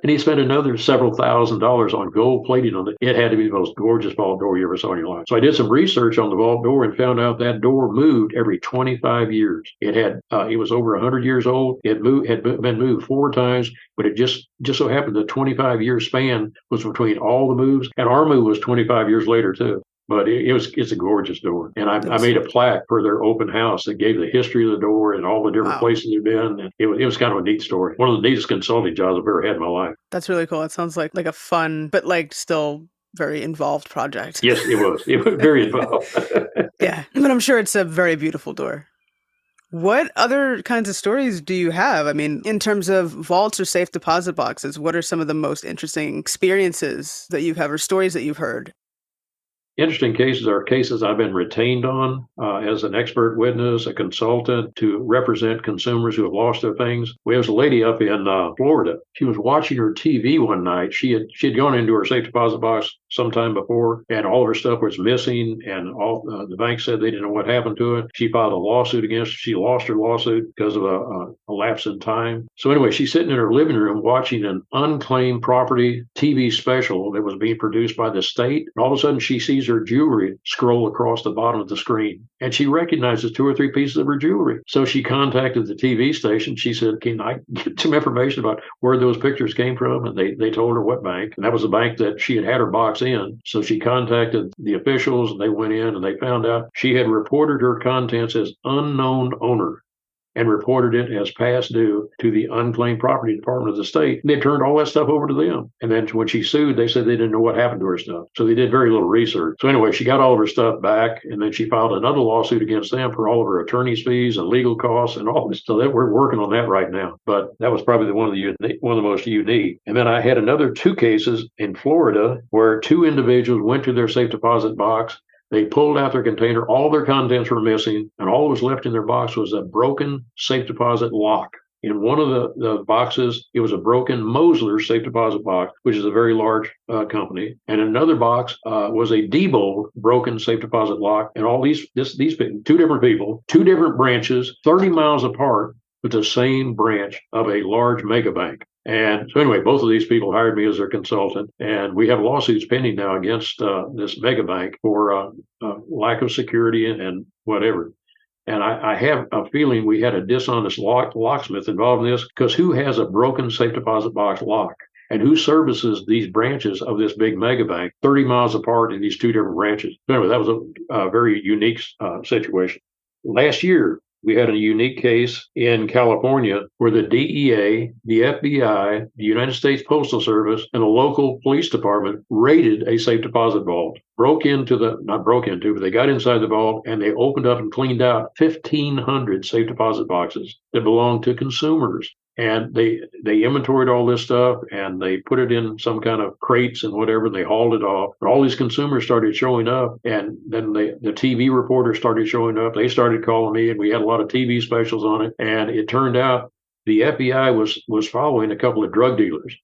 And he spent another several $1,000s on gold plating on it. It had to be the most gorgeous vault door you ever saw in your life. So I did some research on the vault door and found out that door moved every 25 years. It was over 100 years old. It had been moved 4 times, but it just so happened the 25-year span was between all the moves, and our move was 25 years later too. But it's a gorgeous door. And I made a plaque for their open house that gave the history of the door and all the different places they've been. And it was kind of a neat story. One of the neatest consulting jobs I've ever had in my life. That's really cool. It sounds like a fun, but still very involved project. Yes, it was. It was very involved. Yeah, but I'm sure it's a very beautiful door. What other kinds of stories do you have? I mean, in terms of vaults or safe deposit boxes, what are some of the most interesting experiences that you've had or stories that you've heard? Interesting cases are cases I've been retained on as an expert witness, a consultant to represent consumers who have lost their things. We have a lady up in Florida. She was watching her TV one night. She had gone into her safe deposit box sometime before, and all of her stuff was missing. And all the bank said they didn't know what happened to it. She filed a lawsuit against her. She lost her lawsuit because of a lapse in time. So anyway, she's sitting in her living room watching an unclaimed property TV special that was being produced by the state. And all of a sudden, she sees her jewelry scroll across the bottom of the screen, and she recognizes 2 or 3 pieces of her jewelry. So she contacted the TV station. She said, can I get some information about where those pictures came from? And they told her what bank, and that was the bank that she had her box in. So she contacted the officials, and they went in and they found out she had reported her contents as unknown owner and reported it as past due to the unclaimed property department of the state. And they turned all that stuff over to them. And then when she sued, they said they didn't know what happened to her stuff. So they did very little research. So anyway, she got all of her stuff back, and then she filed another lawsuit against them for all of her attorney's fees and legal costs and all this. So that we're working on that right now. But that was probably one of the most unique. And then I had another 2 cases in Florida where 2 individuals went to their safe deposit box. They pulled out their container. All their contents were missing, and all that was left in their box was a broken safe deposit lock. In one of the boxes, it was a broken Mosler safe deposit box, which is a very large company. And another box was a Diebold broken safe deposit lock. And all these two different people, two different branches, 30 miles apart, with the same branch of a large mega bank. And so anyway, both of these people hired me as their consultant, and we have lawsuits pending now against this mega bank for lack of security and whatever. And I have a feeling we had a dishonest locksmith involved in this, because who has a broken safe deposit box lock? And who services these branches of this big mega bank 30 miles apart in these two different branches? So anyway, that was a very unique situation. Last year, we had a unique case in California where the DEA, the FBI, the United States Postal Service, and the local police department raided a safe deposit vault. But they got inside the vault and they opened up and cleaned out 1,500 safe deposit boxes that belonged to consumers. And they inventoried all this stuff and they put it in some kind of crates and whatever, and they hauled it off. But all these consumers started showing up, and then the TV reporters started showing up. They started calling me, and we had a lot of TV specials on it. And it turned out the FBI was following a couple of drug dealers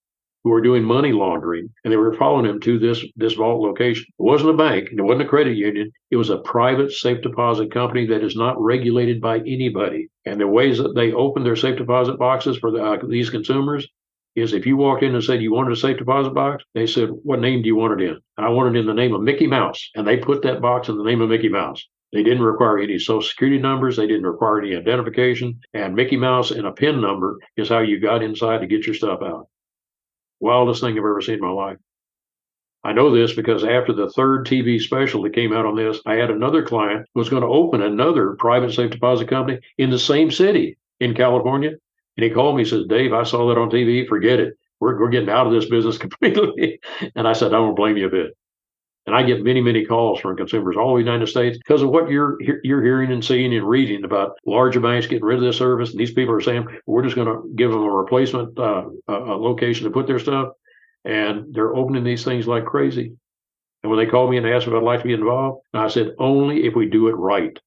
who were doing money laundering, and they were following them to this vault location. It wasn't a bank, and it wasn't a credit union. It was a private safe deposit company that is not regulated by anybody. And the ways that they opened their safe deposit boxes for these consumers is if you walked in and said you wanted a safe deposit box, they said, "What name do you want it in?" And I want it in the name of Mickey Mouse. And they put that box in the name of Mickey Mouse. They didn't require any social security numbers. They didn't require any identification. And Mickey Mouse and a PIN number is how you got inside to get your stuff out. Wildest thing I've ever seen in my life. I know this because after the third TV special that came out on this, I had another client who was going to open another private safe deposit company in the same city in California. And he called me and says, "Dave, I saw that on TV. Forget it. We're getting out of this business completely." And I said, "I don't blame you a bit." And I get many, many calls from consumers all over the United States because of what you're hearing and seeing and reading about larger banks getting rid of this service. And these people are saying, "We're just going to give them a replacement a location to put their stuff." And they're opening these things like crazy. And when they called me and asked if I'd like to be involved, and I said, "Only if we do it right."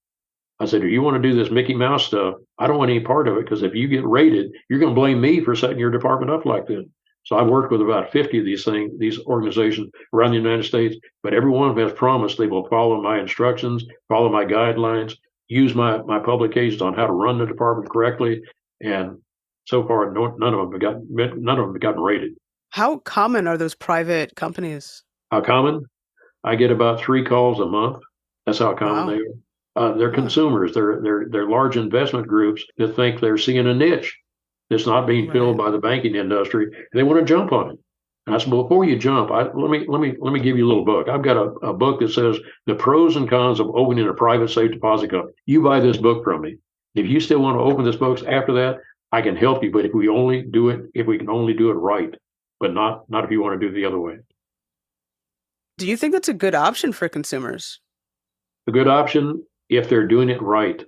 I said, "If you want to do this Mickey Mouse stuff, I don't want any part of it, because if you get raided, you're going to blame me for setting your department up like this." So I've worked with about 50 of these organizations around the United States, but every one of them has promised they will follow my instructions, follow my guidelines, use my publications on how to run the department correctly. And so far, none of them have gotten raided. How common are those private companies? How common? I get about 3 calls a month. That's how common they are. They're consumers. They're large investment groups that think they're seeing a niche that's not being filled by the banking industry. And they want to jump on it. And I said, "Well, before you jump, let me give you a little book. I've got a book that says the pros and cons of opening a private safe deposit company. You buy this book from me. If you still want to open this book after that, I can help you. But if we can only do it right, but not if you want to do it the other way." Do you think that's a good option for consumers? A good option if they're doing it right.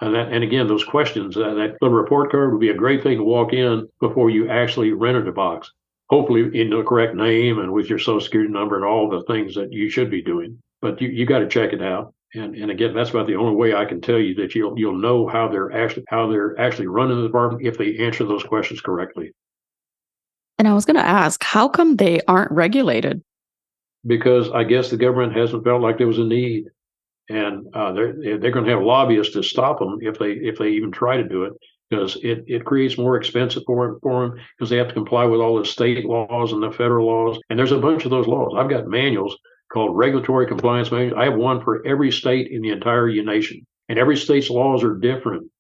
And again, those questions, that little report card would be a great thing to walk in before you actually rented a box. Hopefully in the correct name and with your social security number and all the things that you should be doing. But you got to check it out. And again, that's about the only way I can tell you that you'll know how they're actually running the department if they answer those questions correctly. And I was going to ask, how come they aren't regulated? Because I guess the government hasn't felt like there was a need. And they're going to have lobbyists to stop them if they even try to do it, because it creates more expensive for them because they have to comply with all the state laws and the federal laws. And there's a bunch of those laws. I've got manuals called regulatory compliance manuals. I have one for every state in the entire nation, and every state's laws are different.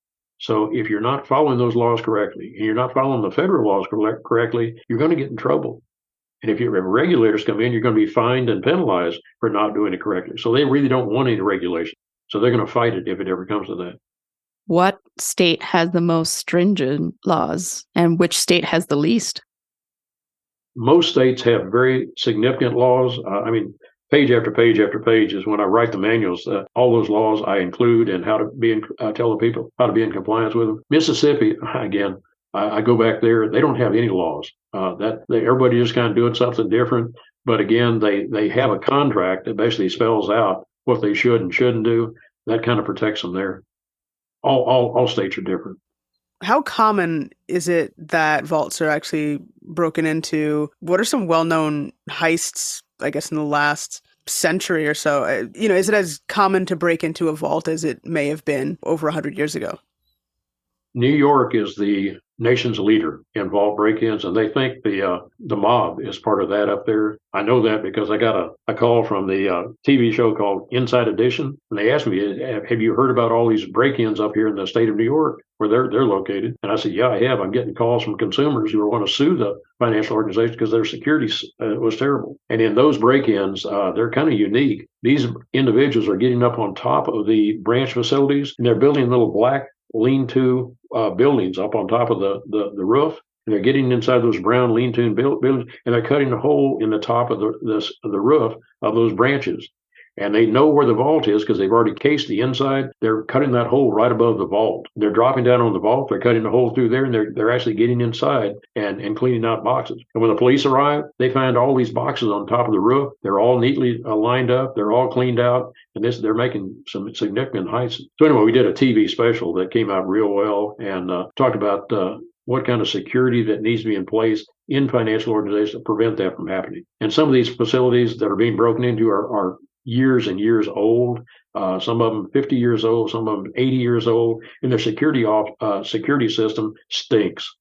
So if you're not following those laws correctly and you're not following the federal laws correctly, you're going to get in trouble. And if regulators come in, you're going to be fined and penalized for not doing it correctly. So they really don't want any regulation. So they're going to fight it if it ever comes to that. What state has the most stringent laws and which state has the least? Most states have very significant laws. Page after page after page is when I write the manuals. All those laws I include and how to tell the people how to be in compliance with them. Mississippi, again, I go back there. They don't have any laws. Everybody just kind of doing something different. But again, they have a contract that basically spells out what they should and shouldn't do. That kind of protects them there. All states are different. How common is it that vaults are actually broken into? What are some well-known heists, I guess, in the last century or so? Is it as common to break into a vault as it may have been over 100 years ago? New York is the nation's leader in vault break-ins, and they think the mob is part of that up there. I know that because I got a call from the TV show called Inside Edition, and they asked me, "Have you heard about all these break-ins up here in the state of New York where they're located?" And I said, "Yeah, I have. I'm getting calls from consumers who want to sue the financial organization because their security was terrible." And in those break-ins, they're kind of unique. These individuals are getting up on top of the branch facilities, and they're building little black lean-to buildings up on top of the roof. And they're getting inside those brown lean-to buildings, and they're cutting a hole in the top of the roof of those branches. And they know where the vault is because they've already cased the inside. They're cutting that hole right above the vault. They're dropping down on the vault. They're cutting a hole through there, and they're actually getting inside and cleaning out boxes. And when the police arrive, they find all these boxes on top of the roof. They're all neatly lined up. They're all cleaned out. And they're making some significant heists. So anyway, we did a TV special that came out real well and talked about what kind of security that needs to be in place in financial organizations to prevent that from happening. And some of these facilities that are being broken into are years and years old. Some of them 50 years old, some of them 80 years old, and their security system stinks.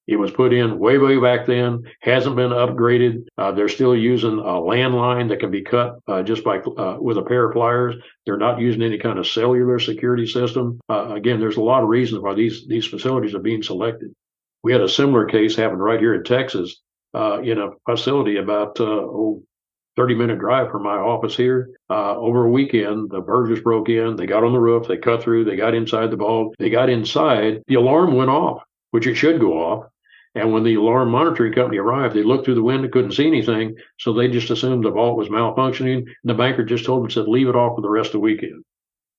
It was put in way, way back then, hasn't been upgraded. They're still using a landline that can be cut just by with a pair of pliers. They're not using any kind of cellular security system. Again, there's a lot of reasons why these facilities are being selected. We had a similar case happen right here in Texas in a facility about 30-minute drive from my office here. Over a weekend, the burglars broke in. They got on the roof. They cut through. They got inside the vault. They got inside. The alarm went off, which it should go off. And when the alarm monitoring company arrived, they looked through the window, couldn't see anything. So they just assumed the vault was malfunctioning. And the banker just told them, said, leave it off for the rest of the weekend,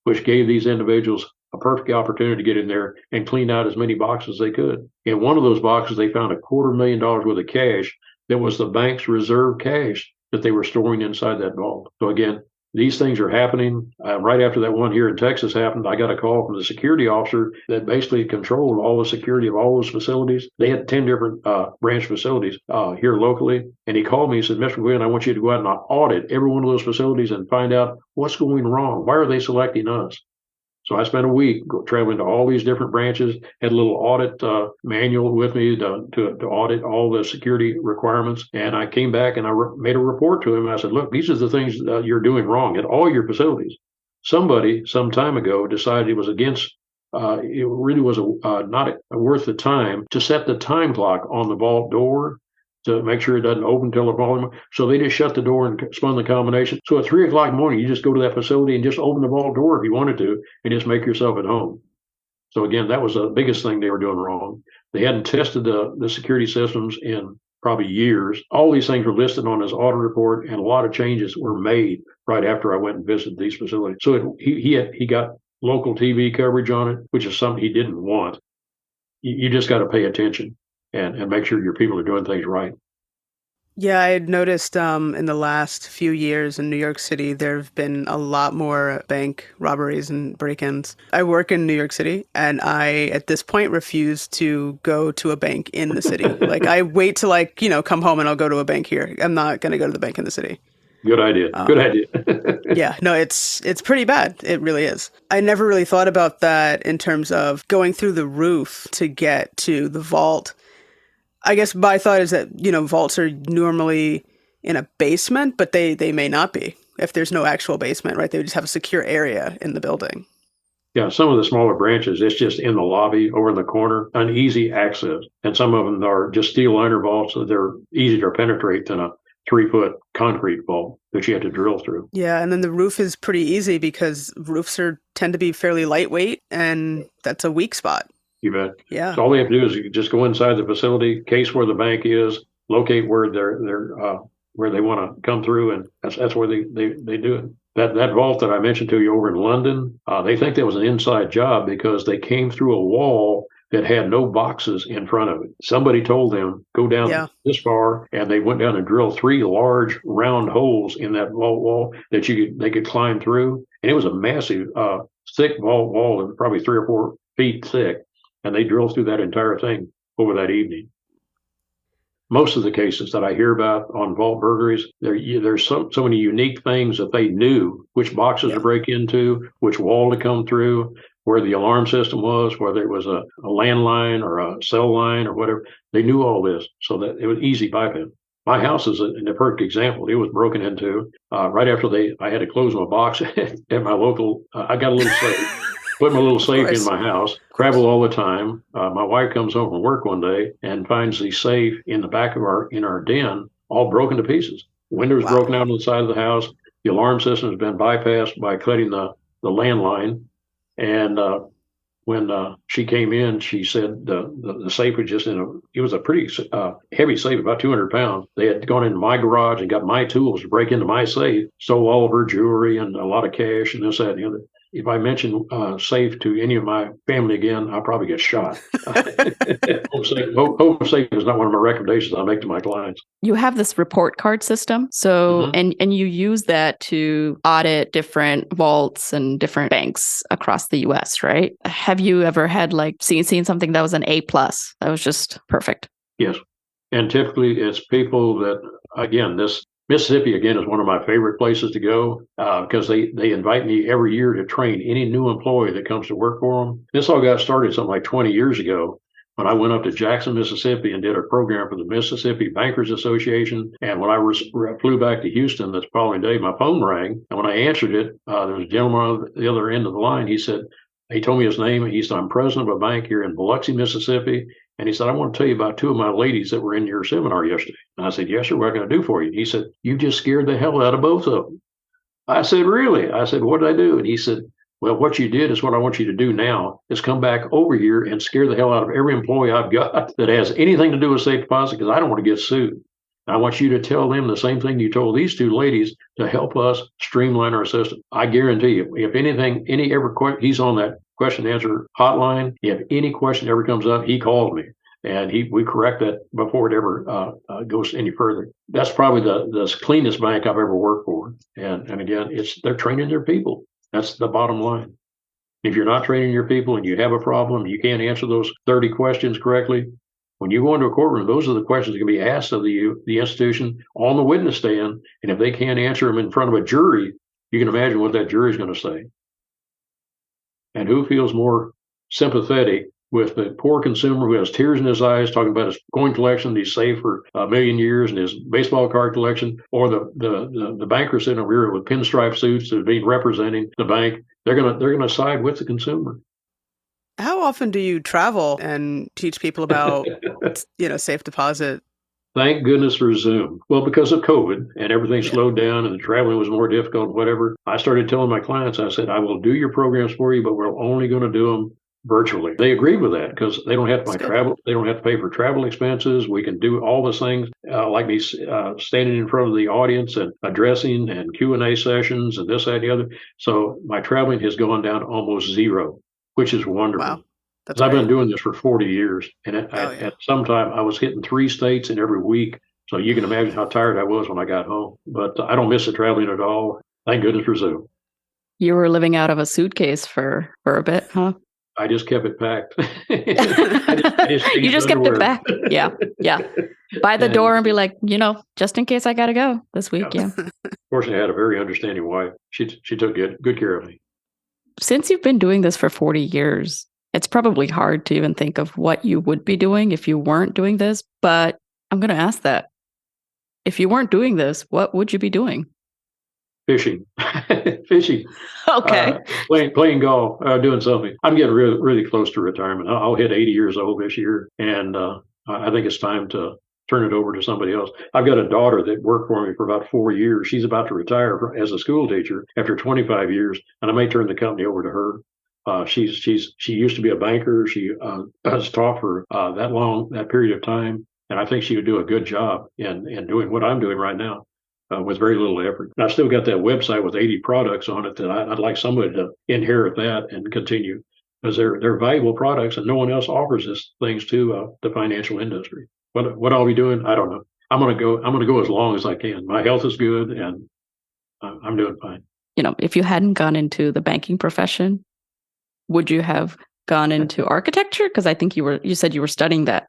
which gave these individuals a perfect opportunity to get in there and clean out as many boxes as they could. In one of those boxes, they found $250,000 worth of cash that was the bank's reserve cash that they were storing inside that vault. So again, these things are happening. Right after that one here in Texas happened, I got a call from the security officer that basically controlled all the security of all those facilities. They had 10 different branch facilities here locally. And he called me and said, "Mr. McGuinn, I want you to go out and audit every one of those facilities and find out what's going wrong. Why are they selecting us?" So I spent a week traveling to all these different branches, had a little audit manual with me to audit all the security requirements. And I came back and I made a report to him. I said, "Look, these are the things you're doing wrong at all your facilities. Somebody some time ago decided it was against, it really was not worth the time to set the time clock on the vault door to make sure it doesn't open till the following. So they just shut the door and spun the combination. So at 3 o'clock in the morning, you just go to that facility and just open the vault door if you wanted to and just make yourself at home." So again, that was the biggest thing they were doing wrong. They hadn't tested the security systems in probably years. All these things were listed on his audit report, and a lot of changes were made right after I went and visited these facilities. So he got local TV coverage on it, which is something he didn't want. You just got to pay attention and make sure your people are doing things right. Yeah, I had noticed in the last few years in New York City, there have been a lot more bank robberies and break-ins. I work in New York City, and I, at this point, refuse to go to a bank in the city. I wait to, come home and I'll go to a bank here. I'm not going to go to the bank in the city. Good idea. Good idea. Yeah, no, it's pretty bad. It really is. I never really thought about that in terms of going through the roof to get to the vault. I guess my thought is that, vaults are normally in a basement, but they may not be if there's no actual basement, right? They would just have a secure area in the building. Yeah, some of the smaller branches, it's just in the lobby over in the corner, uneasy access. And some of them are just steel liner vaults, so they're easier to penetrate than a 3-foot concrete vault that you have to drill through. Yeah, and then the roof is pretty easy because roofs tend to be fairly lightweight, and that's a weak spot. You bet. Yeah. So all they have to do is just go inside the facility, case where the bank is, locate where where they want to come through, and that's where they do it. That vault that I mentioned to you over in London, they think that was an inside job because they came through a wall that had no boxes in front of it. Somebody told them, go down this far, and they went down and drilled 3 large round holes in that vault wall that they could climb through. And it was a massive, thick vault wall, probably 3 or 4 feet thick. and they drilled through that entire thing over that evening. Most of the cases that I hear about on vault burglaries, there's so many unique things that they knew which boxes to break into, which wall to come through, where the alarm system was, whether it was a landline or a cell line or whatever. They knew all this, so that it was easy bypass. My house is a perfect example. It was broken into right after I had to close my box at my local. I got a little safe. Put my little safe in my house, travel all the time. My wife comes home from work one day and finds the safe in the back of our den, all broken to pieces. Windows broken out on the side of the house. The alarm system has been bypassed by cutting the landline. And when she came in, she said the safe was just it was a pretty heavy safe, about 200 pounds. They had gone into my garage and got my tools to break into my safe, stole all of her jewelry and a lot of cash and this, that, and the other. If I mention safe to any of my family again, I'll probably get shot. Home safe is not one of my recommendations I make to my clients. You have this report card system, so and you use that to audit different vaults and different banks across the U.S., right? Have you ever had seen something that was an A+, that was just perfect? Yes, and typically it's people that, again, this Mississippi, again, is one of my favorite places to go because they invite me every year to train any new employee that comes to work for them. This all got started something like 20 years ago when I went up to Jackson, Mississippi and did a program for the Mississippi Bankers Association. And when I flew back to Houston the following day, my phone rang. And when I answered it, there was a gentleman on the other end of the line. He told me his name. He said, I'm president of a bank here in Biloxi, Mississippi. And he said, I want to tell you about two of my ladies that were in your seminar yesterday. And I said, yes, sir, what can I do for you? He said, you just scared the hell out of both of them. I said, really? I said, what did I do? And he said, well, what you did is what I want you to do now is come back over here and scare the hell out of every employee I've got that has anything to do with safe deposit because I don't want to get sued. And I want you to tell them the same thing you told these two ladies to help us streamline our system. I guarantee you, if anything, he's on that question and answer hotline. If any question ever comes up, he calls me. And we correct that before it ever goes any further. That's probably the cleanest bank I've ever worked for. And again, they're training their people. That's the bottom line. If you're not training your people and you have a problem, you can't answer those 30 questions correctly. When you go into a courtroom, those are the questions that can be asked of the institution on the witness stand. And if they can't answer them in front of a jury, you can imagine what that jury is going to say. And who feels more sympathetic with the poor consumer who has tears in his eyes talking about his coin collection that he's saved for a million years and his baseball card collection, or the banker sitting over here with pinstripe suits that are being representing the bank? They're gonna side with the consumer. How often do you travel and teach people about safe deposit? Thank goodness for Zoom. Well, because of COVID and everything slowed down and the traveling was more difficult, whatever, I started telling my clients, I said, I will do your programs for you, but we're only going to do them virtually. They agreed with that because they don't have to travel. They don't have to pay for travel expenses. We can do all the things like me standing in front of the audience and addressing and Q&A sessions and this, that, and the other. So my traveling has gone down to almost zero, which is wonderful. Wow. Because I've been doing this for 40 years. And at some time I was hitting 3 states in every week. So you can imagine how tired I was when I got home. But I don't miss the traveling at all. Thank goodness for Zoom. You were living out of a suitcase for a bit, huh? I just kept it packed. You just kept it back. Yeah. By the door and be like, just in case I got to go this week. Yeah. Fortunately, I had a very understanding wife. She took good care of me. Since you've been doing this for 40 years, it's probably hard to even think of what you would be doing if you weren't doing this. But I'm going to ask that. If you weren't doing this, what would you be doing? Fishing. Okay. Playing golf, doing something. I'm getting really, really close to retirement. I'll hit 80 years old this year. And I think it's time to turn it over to somebody else. I've got a daughter that worked for me for about 4 years. She's about to retire as a school teacher after 25 years. And I may turn the company over to her. She used to be a banker. She has taught for that period of time. And I think she would do a good job in doing what I'm doing right now. With very little effort. And I still got that website with 80 products on it that I'd like somebody to inherit that and continue, because they're valuable products and no one else offers these things to the financial industry. What I'll be doing, I don't know. I'm gonna go as long as I can. My health is good and I'm doing fine. If you hadn't gone into the banking profession, would you have gone into architecture? Because I think you said you were studying that.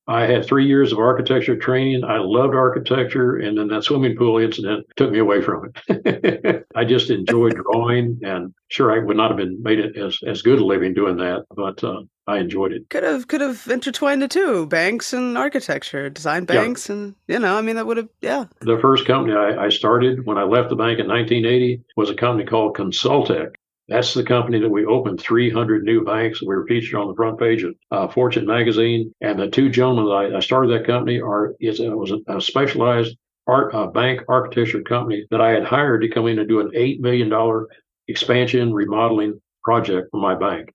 I had 3 years of architecture training. I loved architecture, and then that swimming pool incident took me away from it. I just enjoyed drawing, and sure, I would not have been made it as good a living doing that, but I enjoyed it. Could have intertwined the two, banks and architecture, design banks, and that would have, yeah. The first company I started when I left the bank in 1980 was a company called Consultec. That's the company that we opened 300 new banks. We were featured on the front page of Fortune magazine. And the two gentlemen that I started that company it was a specialized bank architecture company that I had hired to come in and do an $8 million expansion remodeling project for my bank.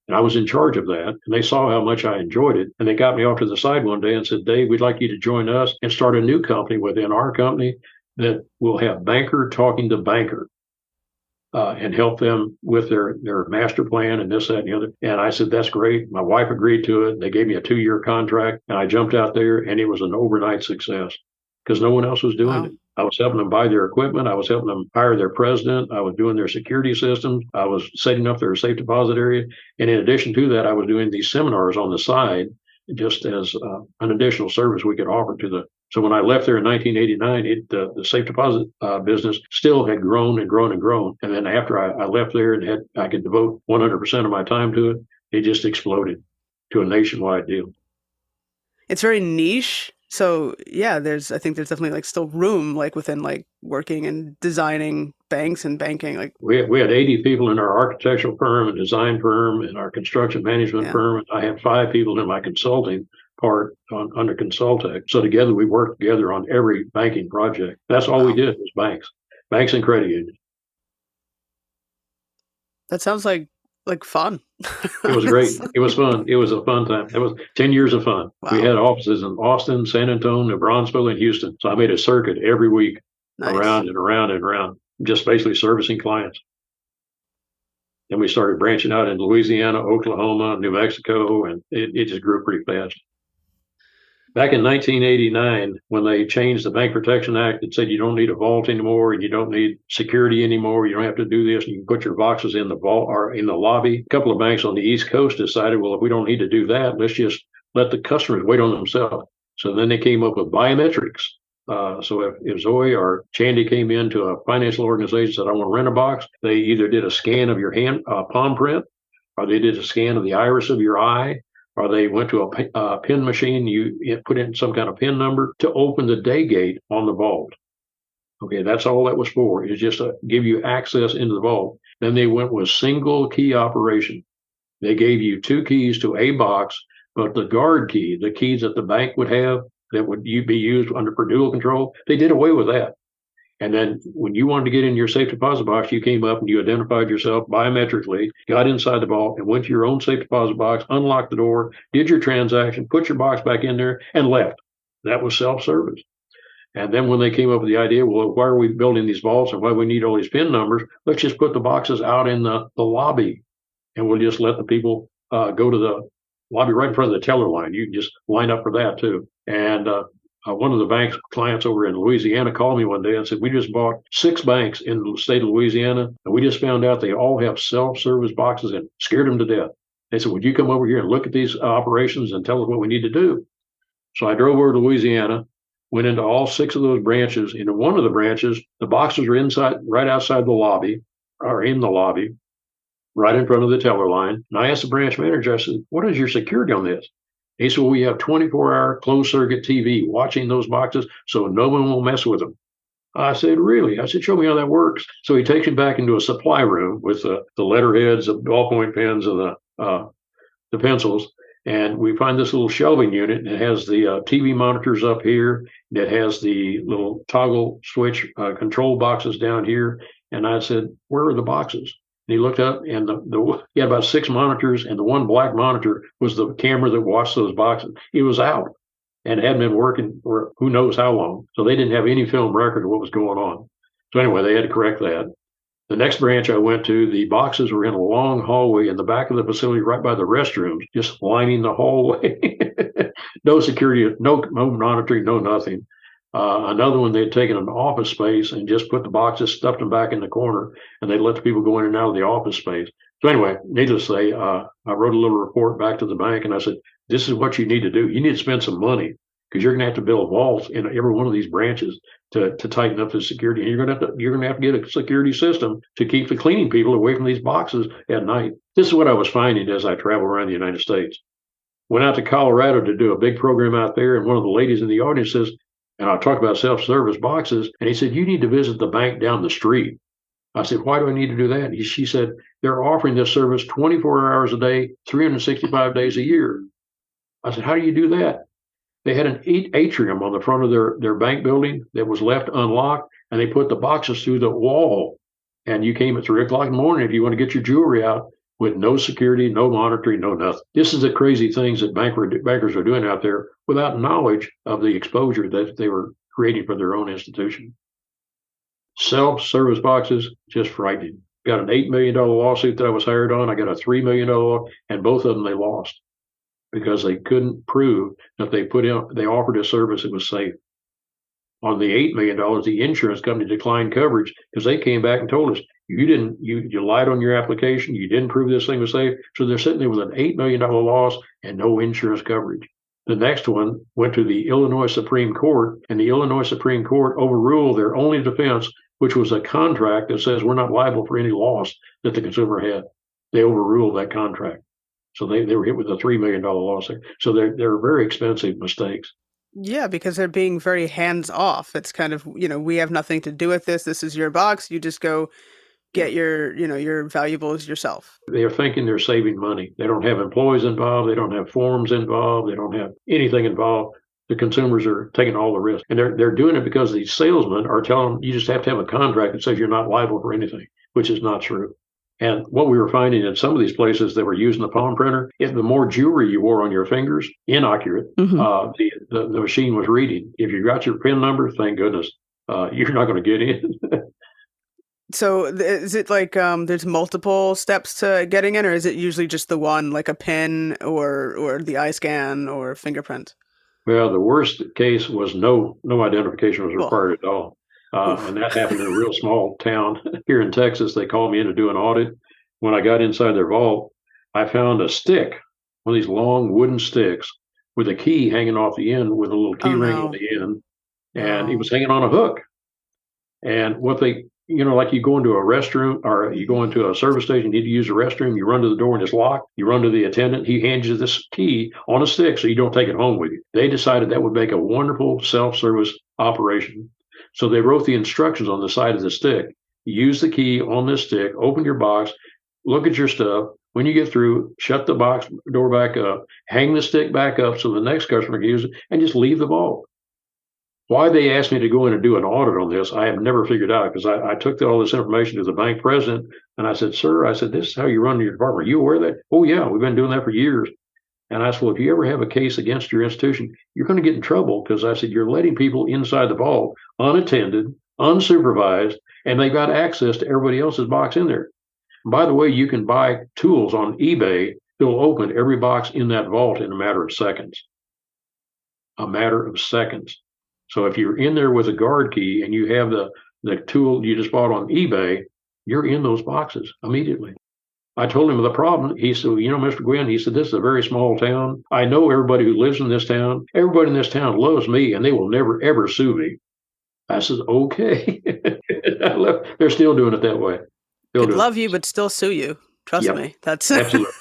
And I was in charge of that. And they saw how much I enjoyed it. And they got me off to the side one day and said, Dave, we'd like you to join us and start a new company within our company that will have banker talking to banker. And help them with their master plan and this, that, and the other. And I said, that's great. My wife agreed to it. They gave me a 2-year contract, and I jumped out there, and it was an overnight success because no one else was doing it. I was helping them buy their equipment. I was helping them hire their president. I was doing their security systems. I was setting up their safe deposit area. And in addition to that, I was doing these seminars on the side just as an additional service we could offer to the. So when I left there in 1989, the safe deposit business still had grown and grown and grown. And then after I left there and I could devote 100% of my time to it, it just exploded to a nationwide deal. It's very niche. So yeah, I think there's definitely like still room like within like working and designing banks and banking. Like we had 80 people in our architectural firm and design firm and our construction management firm. And I had 5 people in my consulting part under Consultec. So together we worked together on every banking project. That's all we did was banks and credit unions. That sounds like fun. It was great. It was fun. It was a fun time. It was 10 years of fun. Wow. We had offices in Austin, San Antonio, Bronzeville, and Houston. So I made a circuit every week around and around and around, just basically servicing clients. Then we started branching out in Louisiana, Oklahoma, New Mexico, and it just grew pretty fast. Back in 1989, when they changed the Bank Protection Act, it said you don't need a vault anymore and you don't need security anymore. You don't have to do this. You can put your boxes in the vault or in the lobby. A couple of banks on the East Coast decided, well, if we don't need to do that, let's just let the customers wait on themselves. So then they came up with biometrics. So if Zoe or Chandy came into a financial organization and said, I want to rent a box, they either did a scan of your hand palm print, or they did a scan of the iris of your eye, or they went to a PIN machine, you put in some kind of PIN number to open the day gate on the vault. Okay, that's all that was for, is just to give you access into the vault. Then they went with single key operation. They gave you 2 keys to a box, but the guard key, the keys that the bank would have that would be used for dual control, they did away with that. And then when you wanted to get in your safe deposit box, you came up and you identified yourself biometrically, got inside the vault and went to your own safe deposit box, unlocked the door, did your transaction, put your box back in there and left. That was self-service. And then when they came up with the idea, well, why are we building these vaults and why we need all these PIN numbers? Let's just put the boxes out in the lobby and we'll just let the people go to the lobby right in front of the teller line. You can just line up for that too. And one of the bank's clients over in Louisiana called me one day and said, we just bought 6 banks in the state of Louisiana, and we just found out they all have self-service boxes and scared them to death. They said, would you come over here and look at these operations and tell us what we need to do? So I drove over to Louisiana, went into all 6 of those branches. In one of the branches, the boxes are right outside the lobby, or in the lobby, right in front of the teller line. And I asked the branch manager, I said, what is your security on this? He said, well, we have 24-hour closed-circuit TV watching those boxes so no one will mess with them. I said, really? I said, show me how that works. So he takes me back into a supply room with the letterheads, the ballpoint pens, and the pencils. And we find this little shelving unit. And it has the TV monitors up here. It has the little toggle switch control boxes down here. And I said, where are the boxes? And he looked up, and he had about 6 monitors, and the one black monitor was the camera that watched those boxes. It was out and hadn't been working for who knows how long. So they didn't have any film record of what was going on. So anyway, they had to correct that. The next branch I went to, the boxes were in a long hallway in the back of the facility right by the restrooms, just lining the hallway. No security, no monitoring, no nothing. Another one, they had taken an office space and just put the boxes, stuffed them back in the corner, and they let the people go in and out of the office space. So anyway, needless to say, I wrote a little report back to the bank, and I said, this is what you need to do. You need to spend some money because you're going to have to build vaults in every one of these branches to tighten up the security. And you're going to have to get a security system to keep the cleaning people away from these boxes at night. This is what I was finding as I travel around the United States. Went out to Colorado to do a big program out there, and one of the ladies in the audience says, and I talk about self-service boxes, and he said, you need to visit the bank down the street. I said, why do I need to do that? She said, they're offering this service 24 hours a day, 365 days a year. I said, how do you do that? They had an atrium on the front of their bank building that was left unlocked, and they put the boxes through the wall. And you came at 3 o'clock in the morning if you want to get your jewelry out with no security, no monitoring, no nothing. This is the crazy things that bankers are doing out there without knowledge of the exposure that they were creating for their own institution. Self-service boxes, just frightening. Got an $8 million lawsuit that I was hired on. I got a $3 million, and both of them they lost because they couldn't prove that they offered a service that was safe. On the $8 million, the insurance company declined coverage because they came back and told us, you lied on your application, you didn't prove this thing was safe. So they're sitting there with an $8 million loss and no insurance coverage. The next one went to the Illinois Supreme Court, and the Illinois Supreme Court overruled their only defense, which was a contract that says we're not liable for any loss that the consumer had. They overruled that contract. So they were hit with a $3 million loss there. So they're very expensive mistakes. Yeah, because they're being very hands off. It's kind of, we have nothing to do with this. This is your box. You just go get your valuables yourself. They're thinking they're saving money. They don't have employees involved. They don't have forms involved. They don't have anything involved. The consumers are taking all the risk. And they're doing it because these salesmen are telling them you just have to have a contract that says you're not liable for anything, which is not true. And what we were finding in some of these places that were using the palm printer, the more jewelry you wore on your fingers, inaccurate, the machine was reading. If you got your PIN number, thank goodness, you're not going to get in. So is it like there's multiple steps to getting in, or is it usually just the one, like a PIN or the eye scan or fingerprint? Well, the worst case was no identification was required at all. And that happened in a real small town here in Texas. They called me in to do an audit. When I got inside their vault, I found a stick, one of these long wooden sticks with a key hanging off the end with a little key ring on the end. And it was hanging on a hook. And what they, like you go into a restroom or you go into a service station, you need to use a restroom, you run to the door and it's locked. You run to the attendant, he hands you this key on a stick so you don't take it home with you. They decided that would make a wonderful self-service operation. So they wrote the instructions on the side of the stick. Use the key on this stick, open your box, look at your stuff. When you get through, shut the box door back up, hang the stick back up so the next customer can use it, and just leave the vault. Why they asked me to go in and do an audit on this, I have never figured out, because I took all this information to the bank president, and I said, sir, this is how you run your department. Are you aware of that? Oh, yeah, we've been doing that for years. And I said, well, if you ever have a case against your institution, you're going to get in trouble, because I said, you're letting people inside the vault unattended, unsupervised, and they've got access to everybody else's box in there. And by the way, you can buy tools on eBay that will open every box in that vault in a matter of seconds. A matter of seconds. So if you're in there with a guard key and you have the tool you just bought on eBay, you're in those boxes immediately. I told him the problem. He said, Mr. Gwynn, he said, this is a very small town. I know everybody who lives in this town. Everybody in this town loves me, and they will never, ever sue me. I said, okay. I left. They're still doing it that way. They'd love you, but still sue you. Trust me. That's absolutely.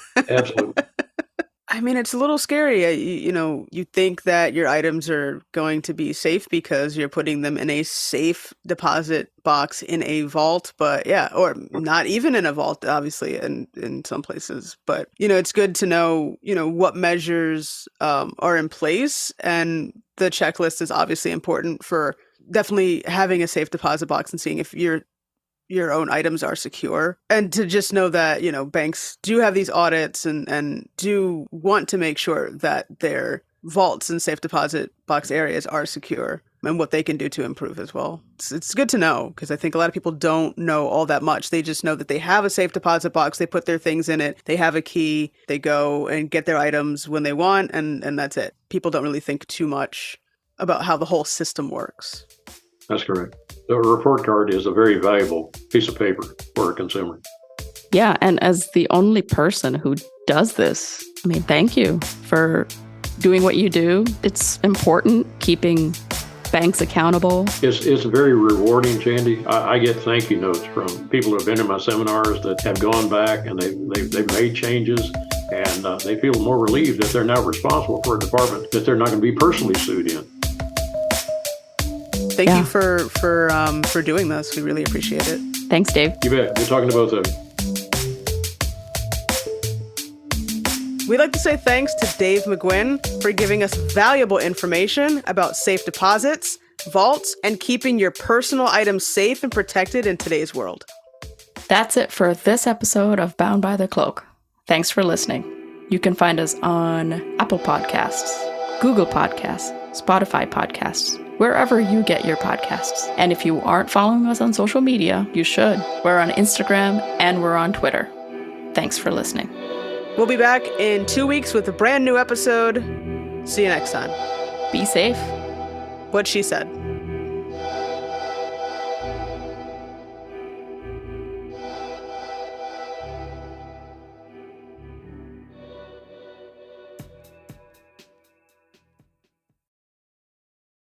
I mean, it's a little scary. You think that your items are going to be safe because you're putting them in a safe deposit box in a vault, but or not even in a vault, obviously, in some places. But, it's good to know, what measures are in place. And the checklist is obviously important for definitely having a safe deposit box and seeing if your own items are secure, and to just know that, banks do have these audits and do want to make sure that their vaults and safe deposit box areas are secure and what they can do to improve as well. It's good to know, because I think a lot of people don't know all that much. They just know that they have a safe deposit box, they put their things in it, they have a key, they go and get their items when they want, and that's it. People don't really think too much about how the whole system works. That's correct. The report card is a very valuable piece of paper for a consumer. Yeah, and as the only person who does this, I mean, thank you for doing what you do. It's important, keeping banks accountable. It's very rewarding, Chandy. I get thank you notes from people who have been in my seminars that have gone back and they've made changes, and they feel more relieved that they're now responsible for a department that they're not going to be personally sued in. Thank you for doing this. We really appreciate it. Thanks, Dave. You bet. We're talking to both of you. We'd like to say thanks to Dave McGuinn for giving us valuable information about safe deposits, vaults, and keeping your personal items safe and protected in today's world. That's it for this episode of Bound by the Cloak. Thanks for listening. You can find us on Apple Podcasts, Google Podcasts, Spotify Podcasts, wherever you get your podcasts. And if you aren't following us on social media, you should. We're on Instagram and we're on Twitter. Thanks for listening. We'll be back in 2 weeks with a brand new episode. See you next time. Be safe. What she said.